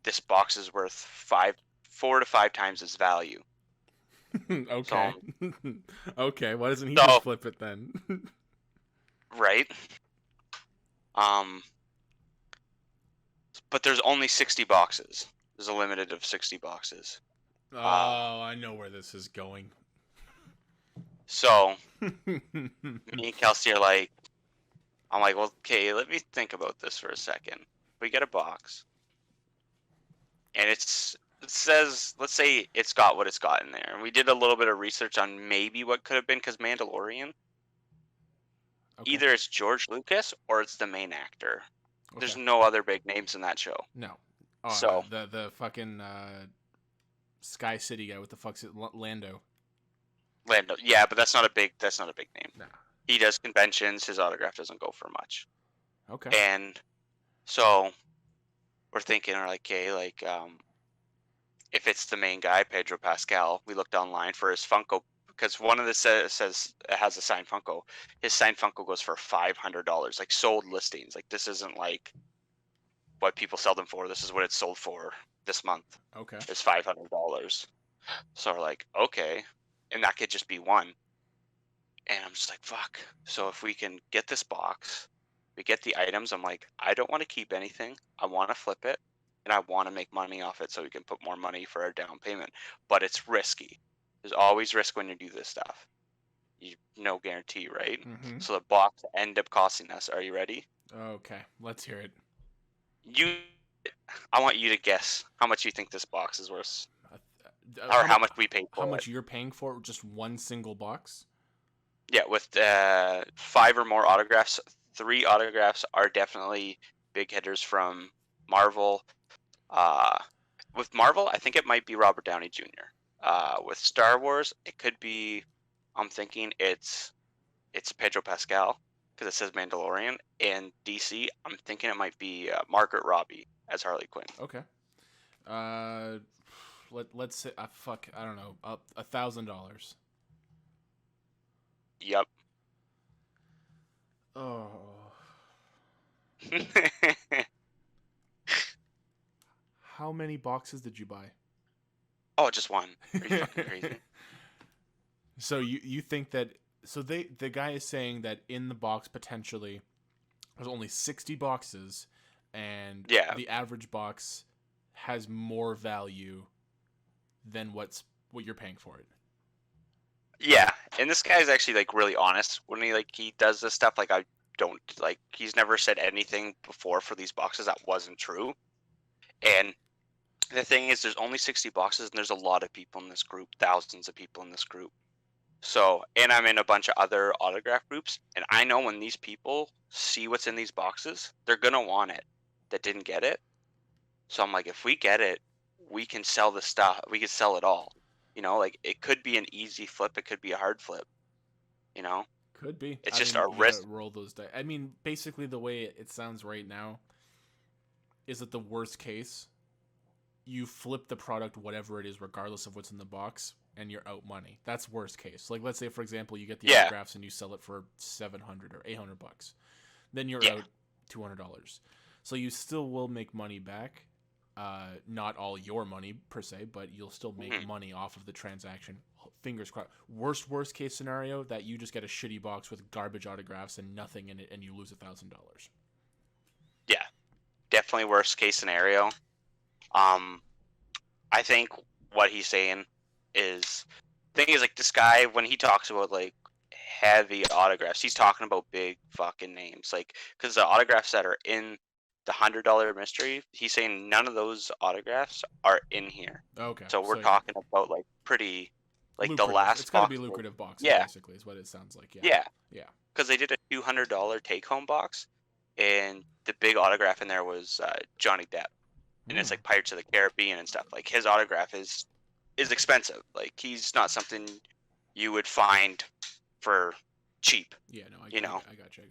S3: this box is worth 4 to 5 times its value.
S2: Okay. Okay. Why doesn't he
S3: So-
S2: just flip it then?
S3: Right? But there's only 60 boxes. There's a limited of 60 boxes.
S2: Oh, I know where this is going.
S3: So me and Kelsey are like, I'm like, well, okay, let me think about this for a second. We get a box, and it says, let's say it's got what it's got in there. And we did a little bit of research on maybe what could have been, because Mandalorian,
S2: Okay.
S3: either it's George Lucas or it's the main actor.
S2: Okay.
S3: There's no other big names in that show.
S2: No. Oh,
S3: So-
S2: the fucking Sky City guy with the fuck's it, Lando.
S3: Lando, yeah, but that's not a big name.
S2: Nah.
S3: He does conventions. His autograph doesn't go for much.
S2: Okay.
S3: And so we're thinking, we're like, okay, like if it's the main guy, Pedro Pascal, we looked online for his Funko, because one of the says it has a signed Funko. His signed Funko goes for $500, like sold listings. Like this isn't like what people sell them for. This is what it's sold for this month.
S2: Okay.
S3: Is $500. So we're like, okay, and that could just be one. And I'm just like, fuck. So if we can get this box, we get the items. I'm like, I don't want to keep anything. I want to flip it, and I want to make money off it so we can put more money for our down payment. But it's risky. There's always risk when you do this stuff. No guarantee, right?
S2: Mm-hmm.
S3: So the box ended up costing us. Are you ready?
S2: Okay. Let's hear it.
S3: I want you to guess how much you think this box is worth, or
S2: How
S3: how much we paid for
S2: How
S3: it.
S2: much you're paying for just one single box?
S3: Yeah, with 5 or more autographs. 3 autographs are definitely big hitters from Marvel. With Marvel, I think it might be Robert Downey Jr. With Star Wars, it could be. I'm thinking it's Pedro Pascal, because it says Mandalorian. And DC, I'm thinking it might be Margaret Robbie as Harley Quinn.
S2: Okay. Let's say fuck, I don't know, $1,000.
S3: Yep.
S2: Oh. How many boxes did you buy?
S3: Oh, just one. Are you fucking crazy?
S2: So you think that the guy is saying that in the box potentially there's only 60 boxes, and
S3: Yeah.
S2: the average box has more value than what you're paying for it.
S3: Yeah, and this guy's actually like really honest when he does this stuff. Like, I don't like, he's never said anything before for these boxes that wasn't true. And the thing is, there's only 60 boxes, and there's a lot of people in this group, thousands of people in this group. So, and I'm in a bunch of other autograph groups, and I know when these people see what's in these boxes, they're gonna want it that didn't get it. So I'm like, if we get it, we can sell the stuff. We can sell it all. You know, like, it could be an easy flip, it could be a hard flip. You know,
S2: Could be.
S3: it's
S2: I
S3: just
S2: mean,
S3: a
S2: you gotta
S3: risk.
S2: roll those dice. I mean, basically the way it sounds right now is that the worst case, you flip the product, whatever it is, regardless of what's in the box, and you're out money. That's worst case. Like, let's say, for example, you get the
S3: Yeah.
S2: autographs and you sell it for $700 or $800. Then you're
S3: Yeah.
S2: out $200. So you still will make money back. Not all your money per se, but you'll still make
S3: Mhm.
S2: money off of the transaction. Fingers crossed. Worst case scenario, that you just get a shitty box with garbage autographs and nothing in it, and you lose $1,000.
S3: Yeah, definitely worst case scenario. I think what he's saying is, thing is, like, this guy, when he talks about like heavy autographs, he's talking about big fucking names, like, because the autographs that are in the $100 mystery, he's saying none of those autographs are in here.
S2: Okay.
S3: So we're
S2: yeah.
S3: talking about like pretty, like, the
S2: Lucrative.
S3: last
S2: It's got to
S3: box
S2: be
S3: was-
S2: lucrative boxes,
S3: Yeah.
S2: basically, is what it sounds like. Yeah.
S3: Yeah,
S2: Yeah.
S3: because they did a $200 take-home box, and the big autograph in there was Johnny Depp, and it's
S2: Mm.
S3: like Pirates of the Caribbean and stuff. Like, his autograph is expensive. Like, he's not something you would find for cheap.
S2: Yeah, no, I
S3: You know.
S2: got you.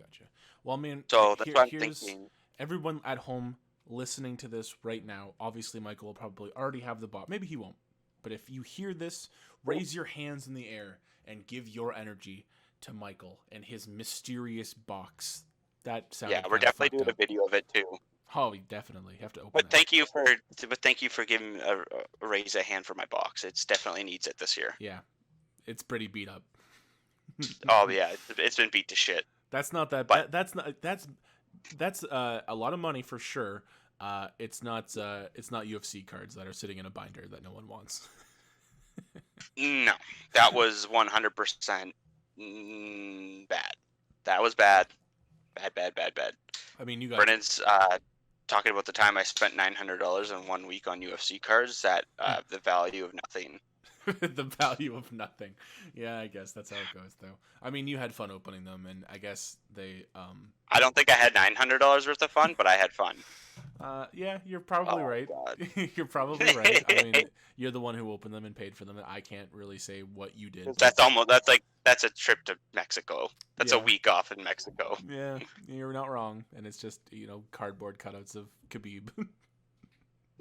S2: Well, I mean,
S3: So that's what I'm
S2: here's
S3: thinking.
S2: everyone at home listening to this right now. Obviously, Michael will probably already have the box. Maybe he won't. But if you hear this, raise your hands in the air and give your energy to Michael and his mysterious box. That sounded
S3: Yeah, we're
S2: kinda
S3: definitely
S2: fucked
S3: doing a
S2: up.
S3: video of it too.
S2: Oh, we definitely have to open
S3: But
S2: that.
S3: thank you for giving a raise a hand for my box. It's definitely needs it this year.
S2: Yeah, it's pretty beat up.
S3: Oh yeah, it's been beat to shit.
S2: That's not that
S3: But-
S2: bad. That's a lot of money for sure. It's not UFC cards that are sitting in a binder that no one wants.
S3: No, that was 100% bad. That was bad. Bad.
S2: I mean, you got
S3: Brennan's talking about the time I spent $900 in 1 week on UFC cards at the value of nothing.
S2: the value of nothing. Yeah, I guess that's how it goes, though. I mean, you had fun opening them, and I guess they.
S3: I don't think I had $900 worth of fun, but I had fun.
S2: Yeah, you're probably
S3: Oh,
S2: right.
S3: God.
S2: You're probably right. I mean, you're the one who opened them and paid for them. I can't really say what you did.
S3: That's a trip to Mexico. That's a
S2: Yeah.
S3: week off in Mexico.
S2: Yeah, you're not wrong, and it's just cardboard cutouts of Khabib.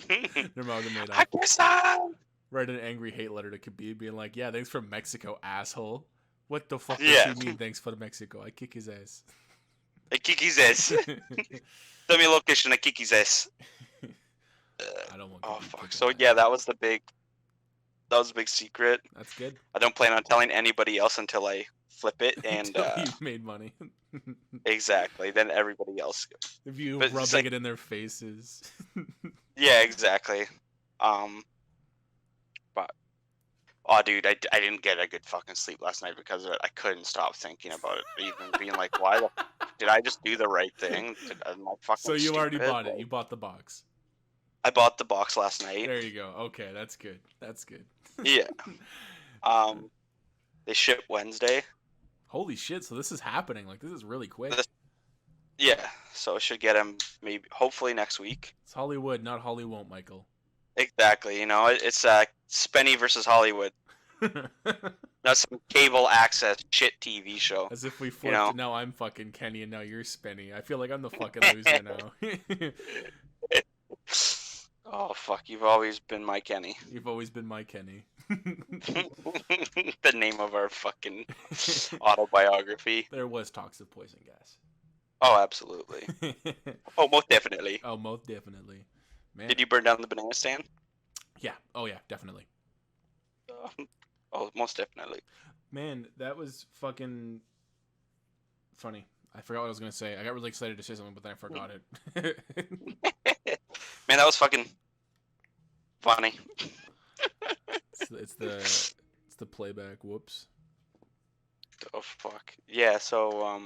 S2: They're made
S3: I
S2: up.
S3: guess I.
S2: Write an angry hate letter to Khabib, being like, "Yeah, thanks for Mexico, asshole. What the fuck
S3: Yeah.
S2: does he mean? Thanks for Mexico. I kick his ass."
S3: I kick his ass. Send me a location. I kick his ass.
S2: I don't want.
S3: Oh
S2: Khabib
S3: fuck.
S2: kicking
S3: So
S2: my
S3: yeah,
S2: ass.
S3: that was a big secret.
S2: That's good.
S3: I don't plan on telling anybody else until I flip it, and
S2: Until you've made money.
S3: exactly. Then everybody else.
S2: If you
S3: But it's
S2: rubbing
S3: like-
S2: it in their faces.
S3: Yeah, exactly. But oh, dude, I didn't get a good fucking sleep last night because of it. I couldn't stop thinking about it, even being like, why the did I just do the right thing? Am I fucking
S2: So you already
S3: stupid?
S2: bought it.
S3: Like,
S2: You bought the box.
S3: I bought the box last night.
S2: There you go. Okay, that's good. That's good.
S3: Yeah. They ship Wednesday.
S2: Holy shit! So this is happening. Like, this is really quick.
S3: This- Yeah, so I should get them hopefully next week.
S2: It's Hollywood, not Holly won't, Michael.
S3: Exactly. You know, it's Spenny versus Hollywood. Not some cable access shit TV show.
S2: As if we flipped.
S3: know?
S2: Now I'm fucking Kenny and now you're Spenny. I feel like I'm the fucking loser now.
S3: Oh fuck! You've always been my Kenny.
S2: You've always been my Kenny.
S3: The name of our fucking autobiography.
S2: There was talks of poison
S3: Oh, absolutely.
S2: gas.
S3: Oh, most definitely.
S2: Oh, most definitely. Man.
S3: Did you burn down the banana stand?
S2: Yeah. Oh yeah, definitely.
S3: Oh, most definitely.
S2: Man, that was fucking funny. I forgot what I was gonna say. I got really excited to say something, but then I forgot it.
S3: Man, that was fucking funny.
S2: It's the playback. Whoops.
S3: Oh fuck. Yeah. So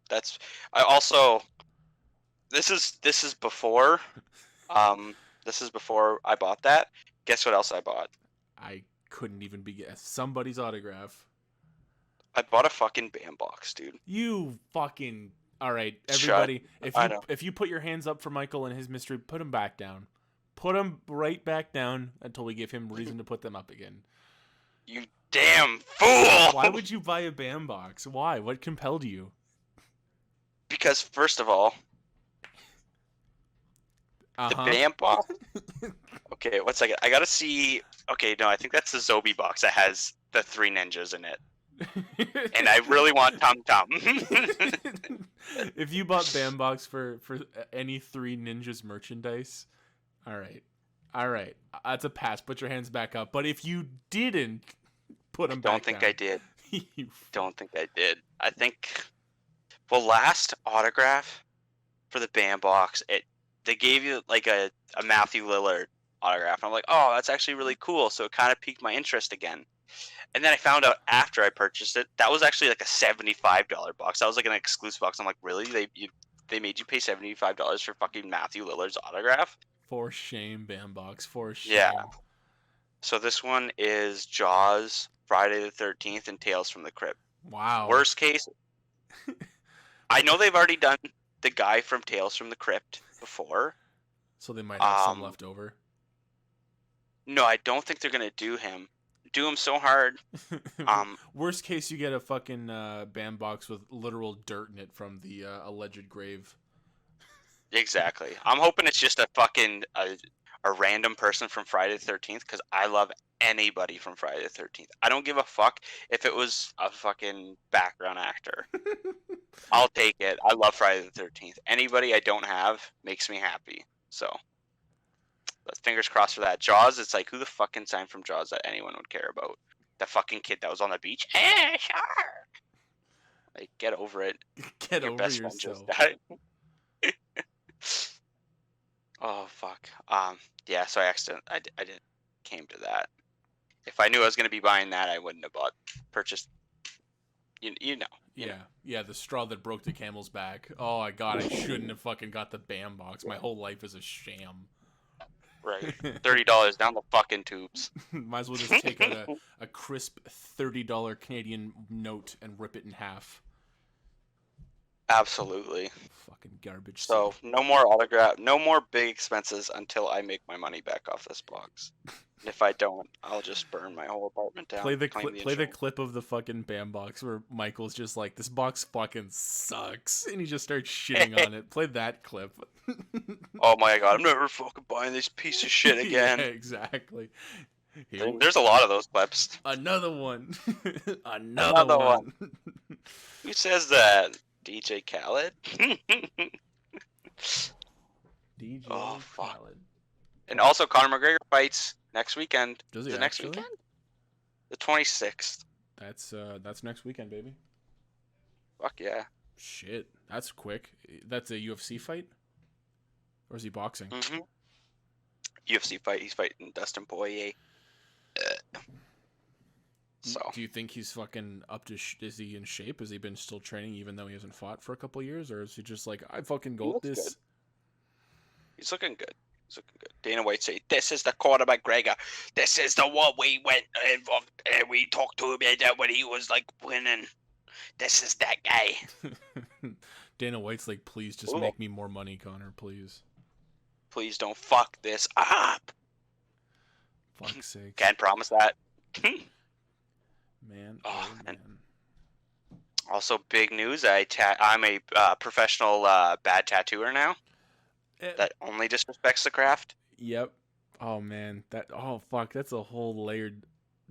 S3: that's. I also. This is before. This is before I bought that. Guess what else I bought?
S2: I couldn't even be somebody's autograph.
S3: I bought a fucking band box, dude.
S2: You fucking all right,
S3: Shut.
S2: everybody.
S3: I know.
S2: If you put your hands up for Michael and his mystery, put him back down. Put him right back down until we give him reason to put them up again.
S3: You damn fool!
S2: Why would you buy a band box? Why? What compelled you?
S3: Because first of all, the band box. Okay, one second. I gotta see. Okay, no, I think that's the Zobi box that has the 3 ninjas in it. And I really want Tum Tum.
S2: If you bought band box for any 3 ninjas merchandise, all right, that's a pass. Put your hands back up. But if you didn't put them back
S3: Don't think
S2: down,
S3: I did. Don't think I did. I think. Well, last autograph for the band box, they gave you like a Matthew Lillard autograph. And I'm like, oh, that's actually really cool. So it kind of piqued my interest again. And then I found out after I purchased it, that was actually like a $75 box. That was like an exclusive box. I'm like, really? They made you pay $75 for fucking Matthew Lillard's autograph?
S2: For shame, band box. For shame.
S3: Yeah. So this one is Jaws, Friday the 13th, and Tales from the Crypt.
S2: Wow.
S3: Worst case, I know they've already done the guy from Tales from the Crypt before.
S2: So they might have some left over.
S3: No, I don't think they're gonna do him. Do him so hard.
S2: Worst case, you get a fucking band box with literal dirt in it from the alleged grave.
S3: Exactly. I'm hoping it's just a fucking a random person from Friday the 13th, because I love anybody from Friday the 13th. I don't give a fuck if it was a fucking background actor. I'll take it. I love Friday the 13th. Anybody I don't have makes me happy. So, fingers crossed for that. Jaws, it's like, who the fuck can sign from Jaws that anyone would care about? The fucking kid that was on the beach? Eh, sure. Like, get over it.
S2: Get
S3: Your
S2: over
S3: best friend
S2: yourself.
S3: just died. Oh fuck. Yeah. So I didn't came to that. If I knew I was gonna be buying that, I wouldn't have purchased. You know.
S2: Yeah. The straw that broke the camel's back. Oh my god, I shouldn't have fucking got the band box. My whole life is a sham.
S3: Right. $30 down the fucking tubes.
S2: Might as well just take out a crisp $30 Canadian note and rip it in half.
S3: Absolutely.
S2: Fucking garbage.
S3: So no more autograph, no more big expenses until I make my money back off this box. And if I don't, I'll just burn my whole apartment down.
S2: Play the clip of the fucking band box where Michael's just like, this box fucking sucks, and he just starts shitting on it. Play that clip.
S3: Oh my god, I'm never fucking buying this piece of shit again.
S2: Yeah, exactly.
S3: There's a lot of those clips.
S2: Another one. Another one.
S3: Who says that? DJ Khaled?
S2: DJ
S3: Oh, fuck.
S2: Khaled.
S3: And also, Conor McGregor fights next weekend.
S2: Does he
S3: Is it next
S2: actually?
S3: weekend? The 26th.
S2: That's next weekend, baby.
S3: Fuck yeah.
S2: Shit, that's quick. That's a UFC fight? Or is he boxing?
S3: Mm-hmm. UFC fight. He's fighting Dustin Poirier. So.
S2: Do you think he's fucking up to? Is he in shape? Has he been still training even though he hasn't fought for a couple years, or is he just like, I fucking go with this?
S3: Good. He's looking good. He's looking good. Dana White say, "This is the Conor McGregor. This is the one we went and we talked to him about when he was like winning. This is that guy."
S2: Dana White's like, please just make me more money, Connor, please.
S3: Please don't fuck this up.
S2: Fuck's sake.
S3: Can't promise that.
S2: Man,
S3: and
S2: man.
S3: Also, big news. I'm a professional bad tattooer now. That only disrespects the craft.
S2: Yep. Oh man, fuck, that's a whole layered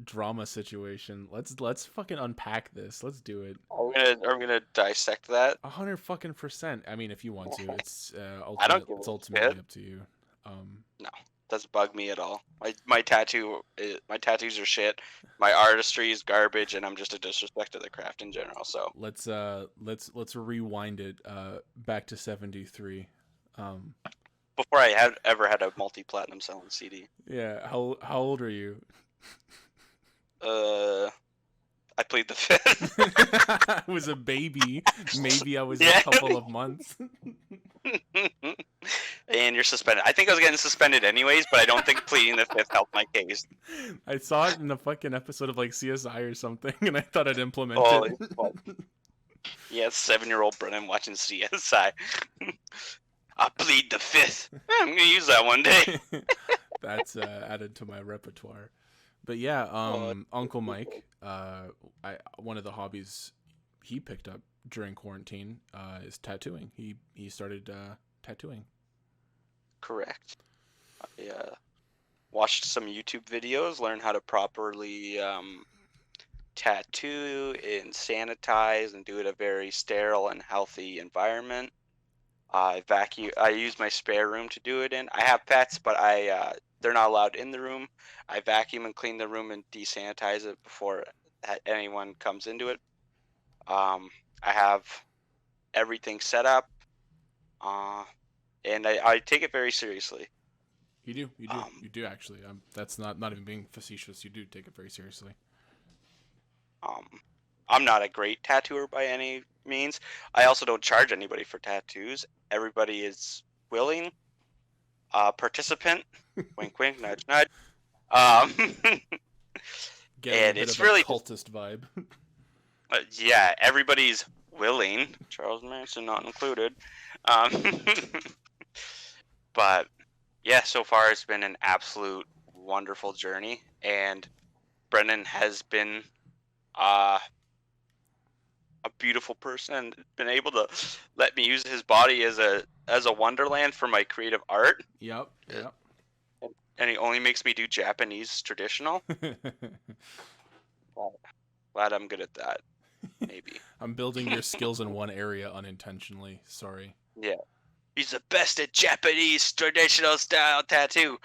S2: drama situation. Let's fucking unpack this. Let's do it.
S3: Are we gonna dissect that?
S2: 100%. I mean, if you want to, it's
S3: I don't give
S2: it's
S3: a
S2: ultimately
S3: shit.
S2: up to you.
S3: No, doesn't bug me at all. My tattoos are shit. My artistry is garbage, and I'm just a disrespect to the craft in general. So
S2: let's rewind it back to 73.
S3: before I had ever had a multi-platinum selling CD.
S2: Yeah, how old are you?
S3: I plead the fifth.
S2: I was a baby. Maybe I was a
S3: Yeah.
S2: couple of months.
S3: And you're suspended. I think I was getting suspended anyways, but I don't think pleading the fifth helped my case.
S2: I saw it in a fucking episode of like CSI or something, and I thought I'd implement
S3: Holy
S2: it.
S3: fuck. Yeah, 7-year-old Brennan watching CSI. I plead the fifth. I'm gonna use that one day.
S2: That's added to my repertoire. But yeah, Uncle Mike, one of the hobbies he picked up during quarantine is tattooing. He started tattooing.
S3: Correct. I watched some YouTube videos, learned how to properly tattoo and sanitize and do it a very sterile and healthy environment. I use my spare room to do it in. I have pets, but they're not allowed in the room. I vacuum and clean the room and desanitize it before anyone comes into it. I have everything set up, and I take it very seriously.
S2: You do actually. That's not even being facetious. You do take it very seriously.
S3: I'm not a great tattooer by any means. I also don't charge anybody for tattoos. Everybody is willing. Participant. Wink, wink, nudge, nudge.
S2: Getting
S3: And
S2: a bit
S3: it's
S2: of
S3: really
S2: a cultist vibe.
S3: yeah, everybody's willing. Charles Manson not included. But yeah, so far it's been an absolute wonderful journey, and Brennan has been a beautiful person and been able to let me use his body as a wonderland for my creative art.
S2: Yep.
S3: And he only makes me do Japanese traditional. Glad I'm good at that. Maybe.
S2: I'm building your skills in one area unintentionally. Sorry.
S3: Yeah. He's the best at Japanese traditional style tattoo.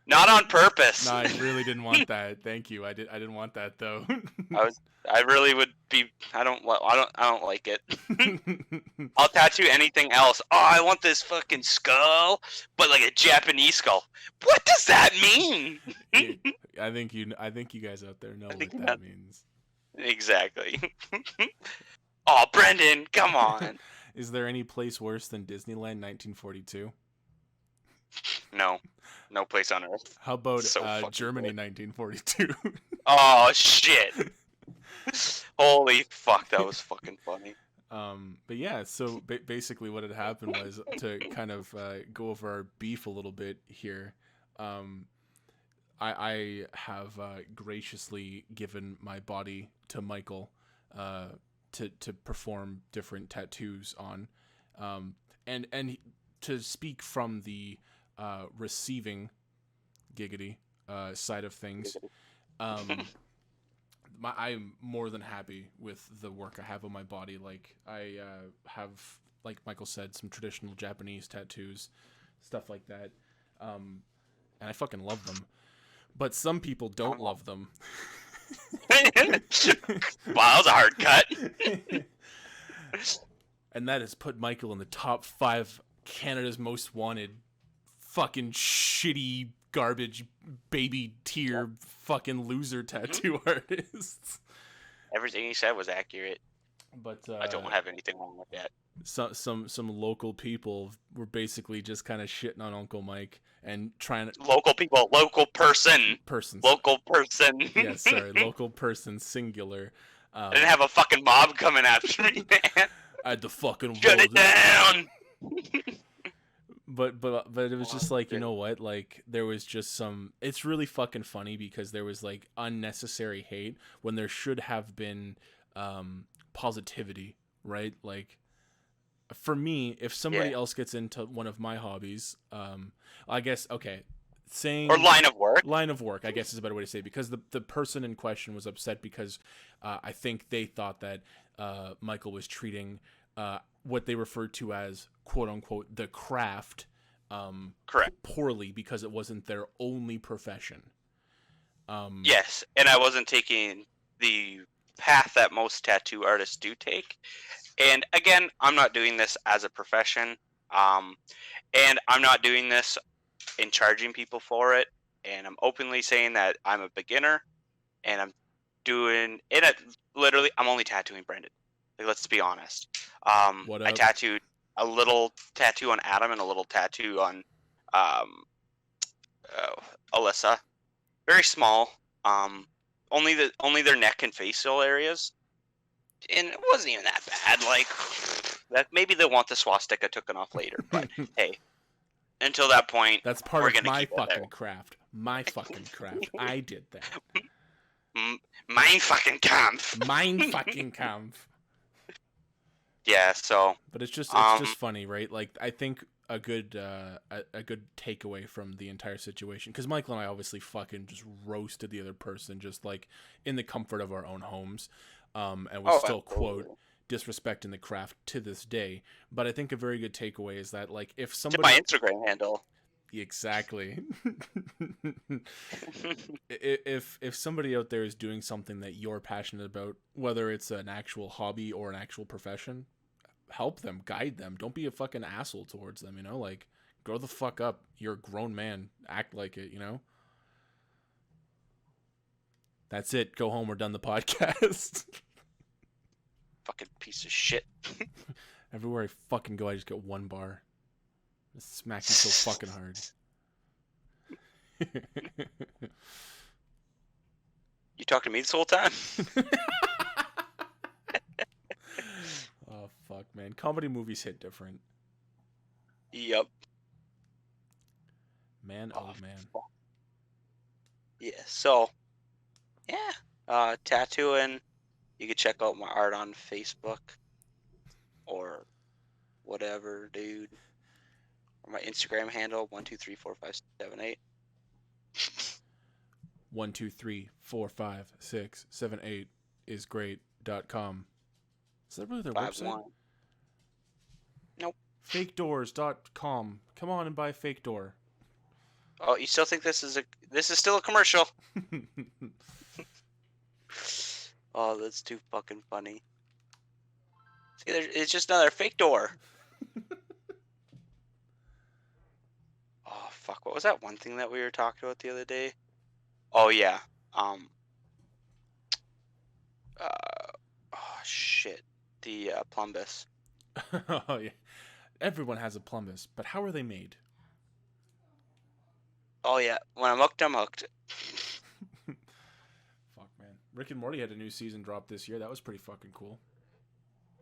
S3: Not on purpose.
S2: No, I really didn't want that. Thank you. I didn't want that though.
S3: I really would be. I don't like it. I'll tattoo anything else. Oh, I want this fucking skull, but like a Japanese skull. What does that mean?
S2: I think you guys out there know what that means.
S3: Exactly. Oh, Brendan, come on.
S2: Is there any place worse than Disneyland 1942?
S3: No place on earth.
S2: How about
S3: So
S2: Germany
S3: good.
S2: 1942?
S3: Oh shit. Holy fuck, that was fucking funny.
S2: But yeah, so basically what had happened was, to kind of go over our beef a little bit here, I have graciously given my body to Michael to perform different tattoos on, and to speak from the receiving giggity side of things. I'm more than happy with the work I have on my body. Like I have, like Michael said, some traditional Japanese tattoos, stuff like that, and I fucking love them. But some people don't love them.
S3: Wow, that was a hard cut.
S2: And that has put Michael in the top 5 Canada's most wanted fucking shitty garbage baby tier fucking loser tattoo artists.
S3: Everything he said was accurate.
S2: But
S3: I don't have anything wrong with that.
S2: Some local people were basically just kind of shitting on Uncle Mike and trying to
S3: Local people, local person.
S2: persons.
S3: Local person.
S2: Yeah, sorry, local person singular.
S3: I didn't have a fucking mob coming after me, man.
S2: I had to fucking
S3: Shut it down.
S2: But it was just like, you know what, like there was just some, it's really fucking funny because there was like unnecessary hate when there should have been positivity, right? Like for me, if somebody else gets into one of my hobbies, I guess, okay, saying
S3: Or line of work,
S2: I guess is a better way to say it, because the person in question was upset because I think they thought that Michael was treating what they referred to as quote unquote the craft
S3: Correct.
S2: poorly because it wasn't their only profession.
S3: Yes, and I wasn't taking the path that most tattoo artists do take. And again, I'm not doing this as a profession, and I'm not doing this and charging people for it. And I'm openly saying that I'm a beginner, and I'm doing it. Literally, I'm only tattooing Brendan. Like, let's be honest.
S2: What
S3: I
S2: up?
S3: tattooed a little tattoo on Adam and a little tattoo on um, Alyssa. Very small. Only their neck and facial areas, and it wasn't even that bad. Like that, maybe they'll want the swastika taken off later. But hey, until that point,
S2: That's part
S3: we're
S2: of
S3: gonna
S2: my
S3: keep it there.
S2: fucking craft. My fucking craft. I did that.
S3: Mein fucking Kampf.
S2: Mine fucking Kampf.
S3: Yeah. So.
S2: But it's just funny, right? Like I think a good takeaway from the entire situation, because Michael and I obviously fucking just roasted the other person, just like in the comfort of our own homes, and we still
S3: Absolutely.
S2: quote disrespecting the craft to this day. But I think a very good takeaway is that like if
S3: To
S2: somebody
S3: my Instagram handle.
S2: exactly if somebody out there is doing something that you're passionate about, whether it's an actual hobby or an actual profession, help them, guide them. Don't be a fucking asshole towards them, you know? Like, grow the fuck up. You're a grown man. Act like it, you know? That's it. Go home. We're done the podcast.
S3: Fucking piece of shit.
S2: Everywhere I fucking go, I just get one bar. I smack you so fucking hard.
S3: You talk to me this whole time?
S2: Oh, fuck, man. Comedy movies hit different.
S3: Yep.
S2: Man, oh, man.
S3: Fuck. Yeah. So. Yeah. Tattooing. You can check out my art on Facebook. Or whatever, dude. Or my Instagram handle, 1234578.
S2: 1234567 is great.com. Is that really their website?
S3: 51. Nope.
S2: Fakedoors.com. Come on and buy a fake door.
S3: Oh, you still think this is still a commercial? Oh, that's too fucking funny. See, it's just another fake door. Oh fuck! What was that one thing that we were talking about the other day? Oh yeah. Oh shit. The plumbus.
S2: Oh, yeah. Everyone has a plumbus, but how are they made?
S3: Oh yeah. When I'm hooked, I'm hooked.
S2: Fuck, man. Rick and Morty had a new season drop this year. That was pretty fucking cool.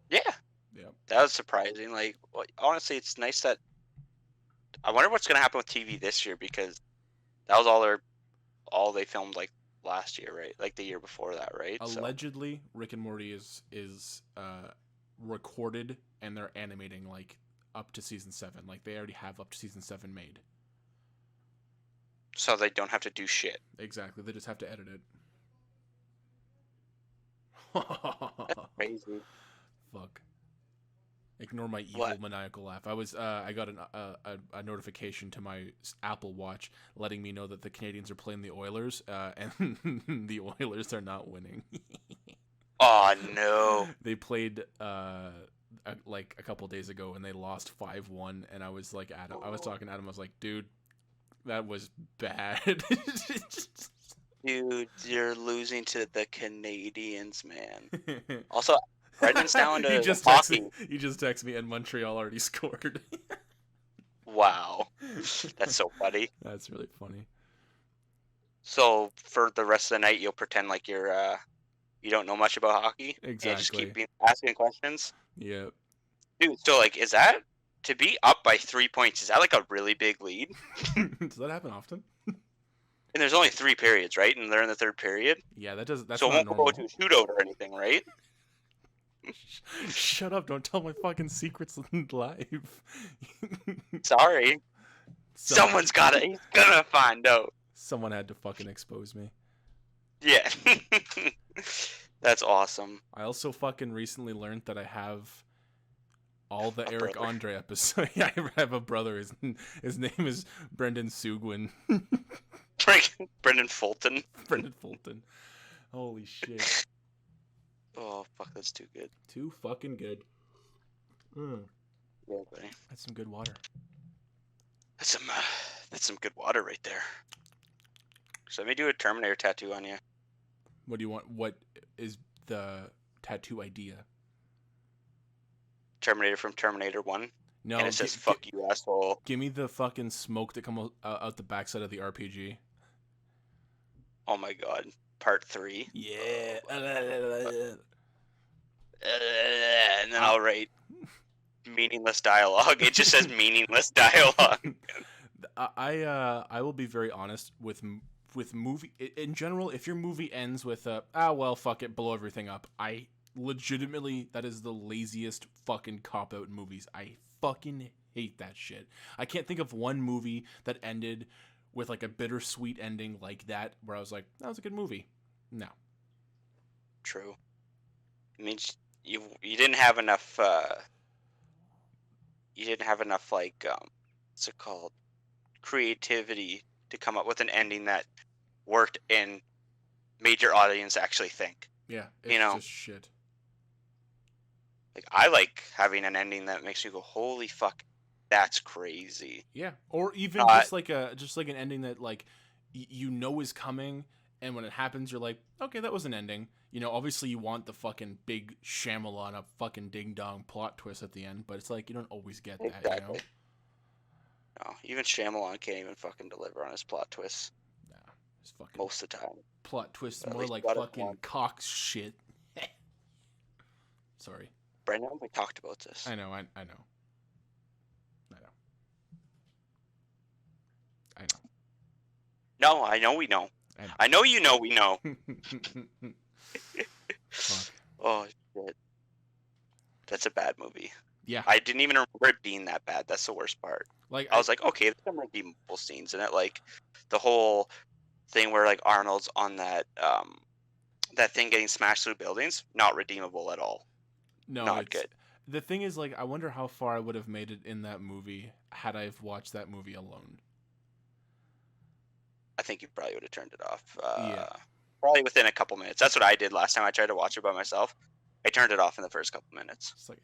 S3: Yeah.
S2: Yep.
S3: That was surprising. Like, honestly, it's nice that. I wonder what's gonna happen with TV this year, because that was all they filmed like last year, right? Like the year before that, right?
S2: Allegedly, Rick and Morty is recorded and they're animating like up to season 7. Like they already have up to season 7 made.
S3: So they don't have to do shit.
S2: Exactly. They just have to edit it.
S3: That's crazy.
S2: Fuck. Ignore my evil
S3: What?
S2: maniacal laugh. I got a notification to my Apple Watch letting me know that the Canadians are playing the Oilers, and the Oilers are not winning.
S3: Oh no.
S2: They played like a couple days ago and they lost 5-1, and I was like, I was talking to Adam. I was like, dude, that was bad.
S3: Dude, you're losing to the Canadians, man. Also, Brendan's now into
S2: You just
S3: hockey.
S2: texted me, and Montreal already scored.
S3: Wow. That's so funny.
S2: That's really funny.
S3: So for the rest of the night, you'll pretend like you don't know much about hockey. And just
S2: Exactly.
S3: keep asking questions.
S2: Yeah.
S3: Dude, so like, is that to be up by 3 points? Is that like a really big lead?
S2: Does that happen often?
S3: And there's only 3 periods, right? And they're in the 3rd period.
S2: Yeah, that's
S3: So it
S2: not
S3: won't
S2: normal.
S3: go to a shootout or anything, right?
S2: Shut up! Don't tell my fucking secrets live.
S3: Sorry. Someone's he's gonna find out.
S2: Someone had to fucking expose me.
S3: Yeah. That's awesome.
S2: I also fucking recently learned that I have All the
S3: A
S2: Eric
S3: brother.
S2: Andre episodes. Yeah, I have a brother. His name is Brendan Sugwin.
S3: Brendan Fulton.
S2: Brendan Fulton. Holy shit.
S3: Oh fuck, that's too good.
S2: Too fucking good. Mm.
S3: Yeah, buddy.
S2: That's some good water.
S3: That's some good water right there. So let me do a Terminator tattoo on you.
S2: What do you want? What is the tattoo idea?
S3: Terminator from Terminator 1.
S2: No,
S3: And it says, fuck you, asshole.
S2: Give me the fucking smoke that comes out the backside of the RPG.
S3: Oh my god. Part 3.
S2: Yeah.
S3: And then I'll write meaningless dialogue. It just says meaningless dialogue.
S2: I will be very honest with movie in general. If your movie ends with well, fuck it, blow everything up, I legitimately, that is the laziest fucking cop out movies. I fucking hate that shit. I can't think of one movie that ended with like a bittersweet ending like that where I was like, that was a good movie. No.
S3: True. It means you didn't have enough like what's it called, creativity to come up with an ending that worked and made your audience actually think.
S2: Yeah, it's just shit.
S3: Like, I like having an ending that makes you go, holy fuck, that's crazy.
S2: Yeah, or even just like an ending that like you know is coming, and when it happens, you're like, okay, that was an ending. You know, obviously you want the fucking big Shyamalan, a fucking ding dong plot twist at the end, but it's like you don't always get that.
S3: Exactly.
S2: You know.
S3: No, even Shyamalan can't even fucking deliver on his plot twists.
S2: Nah, it's fucking
S3: Most of the time.
S2: plot twists
S3: At
S2: more
S3: least
S2: like
S3: got it
S2: fucking
S3: one.
S2: cock shit. Sorry.
S3: Brendan, we talked about this.
S2: I know. I know.
S3: No, I know we know. I know you know we know.
S2: Fuck.
S3: Oh, shit. That's a bad movie.
S2: Yeah.
S3: I didn't even remember it being that bad. That's the worst part.
S2: Like
S3: I was like, okay, there's some redeemable scenes in it. Like, the whole thing where, like, Arnold's on that that thing getting smashed through buildings, not redeemable at all.
S2: no,
S3: Not good.
S2: The thing is, like, I wonder how far I would have made it in that movie had I watched that movie alone.
S3: I think you probably would have turned it off.
S2: Yeah.
S3: Probably within a couple minutes. That's what I did last time I tried to watch it by myself. I turned it off in the first couple minutes.
S2: It's like,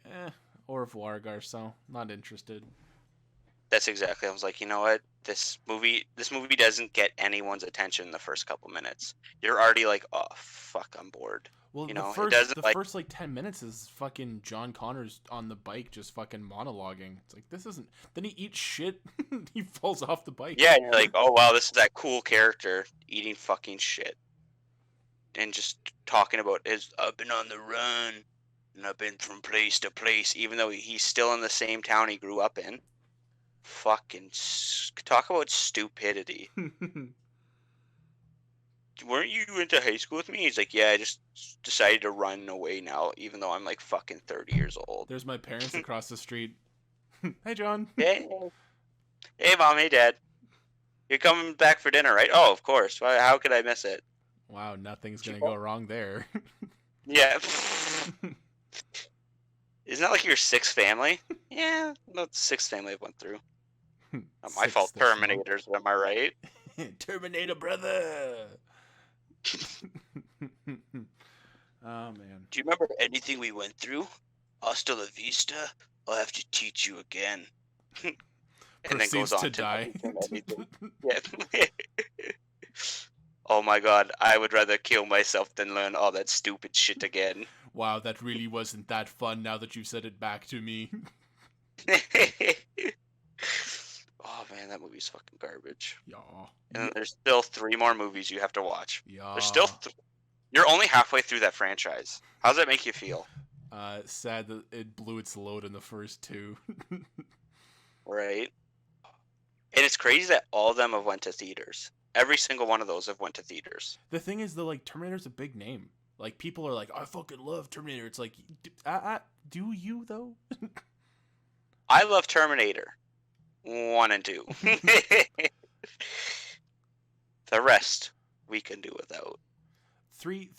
S2: au revoir, Garcon. Not interested.
S3: That's exactly. I was like, you know what? This movie doesn't get anyone's attention in the first couple minutes. You're already like, oh fuck, I'm bored.
S2: Well,
S3: You know,
S2: the
S3: it doesn't like.
S2: first like 10 minutes is fucking John Connor's on the bike just fucking monologuing. It's like, this isn't. Then he eats shit. He falls off the bike.
S3: Yeah, and you're like, oh wow, this is that cool character eating fucking shit, and just talking about his. I've been on the run, and I've been from place to place, even though he's still in the same town he grew up in. Fucking talk about stupidity. Weren't you into high school with me? He's like, yeah, I just decided to run away now, even though I'm like fucking 30 years old.
S2: There's my parents across the street. Hey, John.
S3: Hey, hey, mom, hey, dad. You're coming back for dinner, right? Oh, of course. How could I miss it?
S2: Wow, nothing's gonna go wrong there.
S3: Yeah. Isn't that like your sixth family? Yeah, not the sixth family I went through. Not my fault.
S2: Sixth of
S3: Terminators, am I right?
S2: Terminator brother. Oh man.
S3: Do you remember anything we went through? Hasta la vista. I'll have to teach you again. And then
S2: Proceeds
S3: goes on
S2: to die.
S3: Yeah. Oh my god, I would rather kill myself than learn all that stupid shit again.
S2: Wow, that really wasn't that fun now that you said it back to me.
S3: Oh man, that movie's fucking garbage.
S2: Yeah.
S3: And then there's still 3 more movies you have to watch.
S2: Yeah.
S3: There's still you're only halfway through that franchise. How does that make you feel?
S2: Sad that it blew its load in the first 2.
S3: Right? And it's crazy that all of them have went to theaters. Every single one of those have went to theaters.
S2: The thing is, though, like, Terminator's a big name. Like, people are like, I fucking love Terminator. It's like, do you, though?
S3: I love Terminator 1 and 2. The rest we can do without.
S2: three.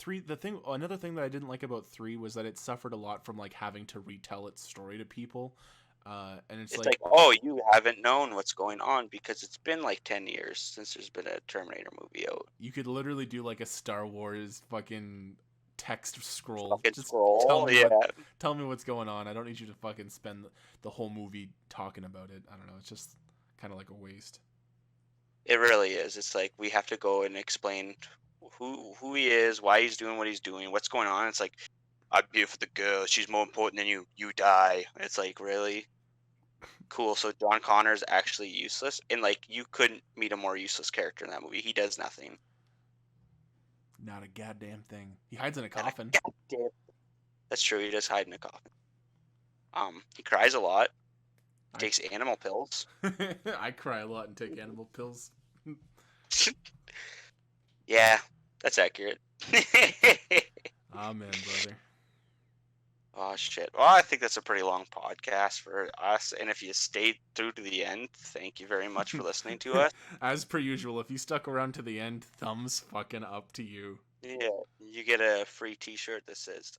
S2: Another thing that I didn't like about 3 was that it suffered a lot from like having to retell its story to people, and it's
S3: It's
S2: like
S3: like, oh, you haven't known what's going on because it's been like 10 years since there's been a Terminator movie out.
S2: you could literally do like a Star Wars fucking text scroll.
S3: Fucking
S2: Just
S3: scroll, yeah.
S2: tell me what's going on. I don't need you to fucking spend the whole movie talking about it. I don't know. It's just kind of like a waste.
S3: It really is. It's like we have to go and explain who he is, why he's doing what he's doing, what's going on. It's like, I'm here for the girl. She's more important than you. You die. It's like, really? Cool. So John Connor's actually useless, and like you couldn't meet a more useless character in that movie. He does nothing.
S2: Not a goddamn thing. He hides in a
S3: And
S2: coffin.
S3: goddamn- That's true. He does hide in a coffin. He cries a lot.
S2: I-
S3: Takes animal pills.
S2: I cry a lot and take animal pills.
S3: Yeah, that's accurate.
S2: Amen, brother.
S3: Oh shit. Well, I think that's a pretty long podcast for us. And if you stayed through to the end, thank you very much for listening to us.
S2: As per usual, if you stuck around to the end, thumbs fucking up to you.
S3: Yeah, you get a free T-shirt that says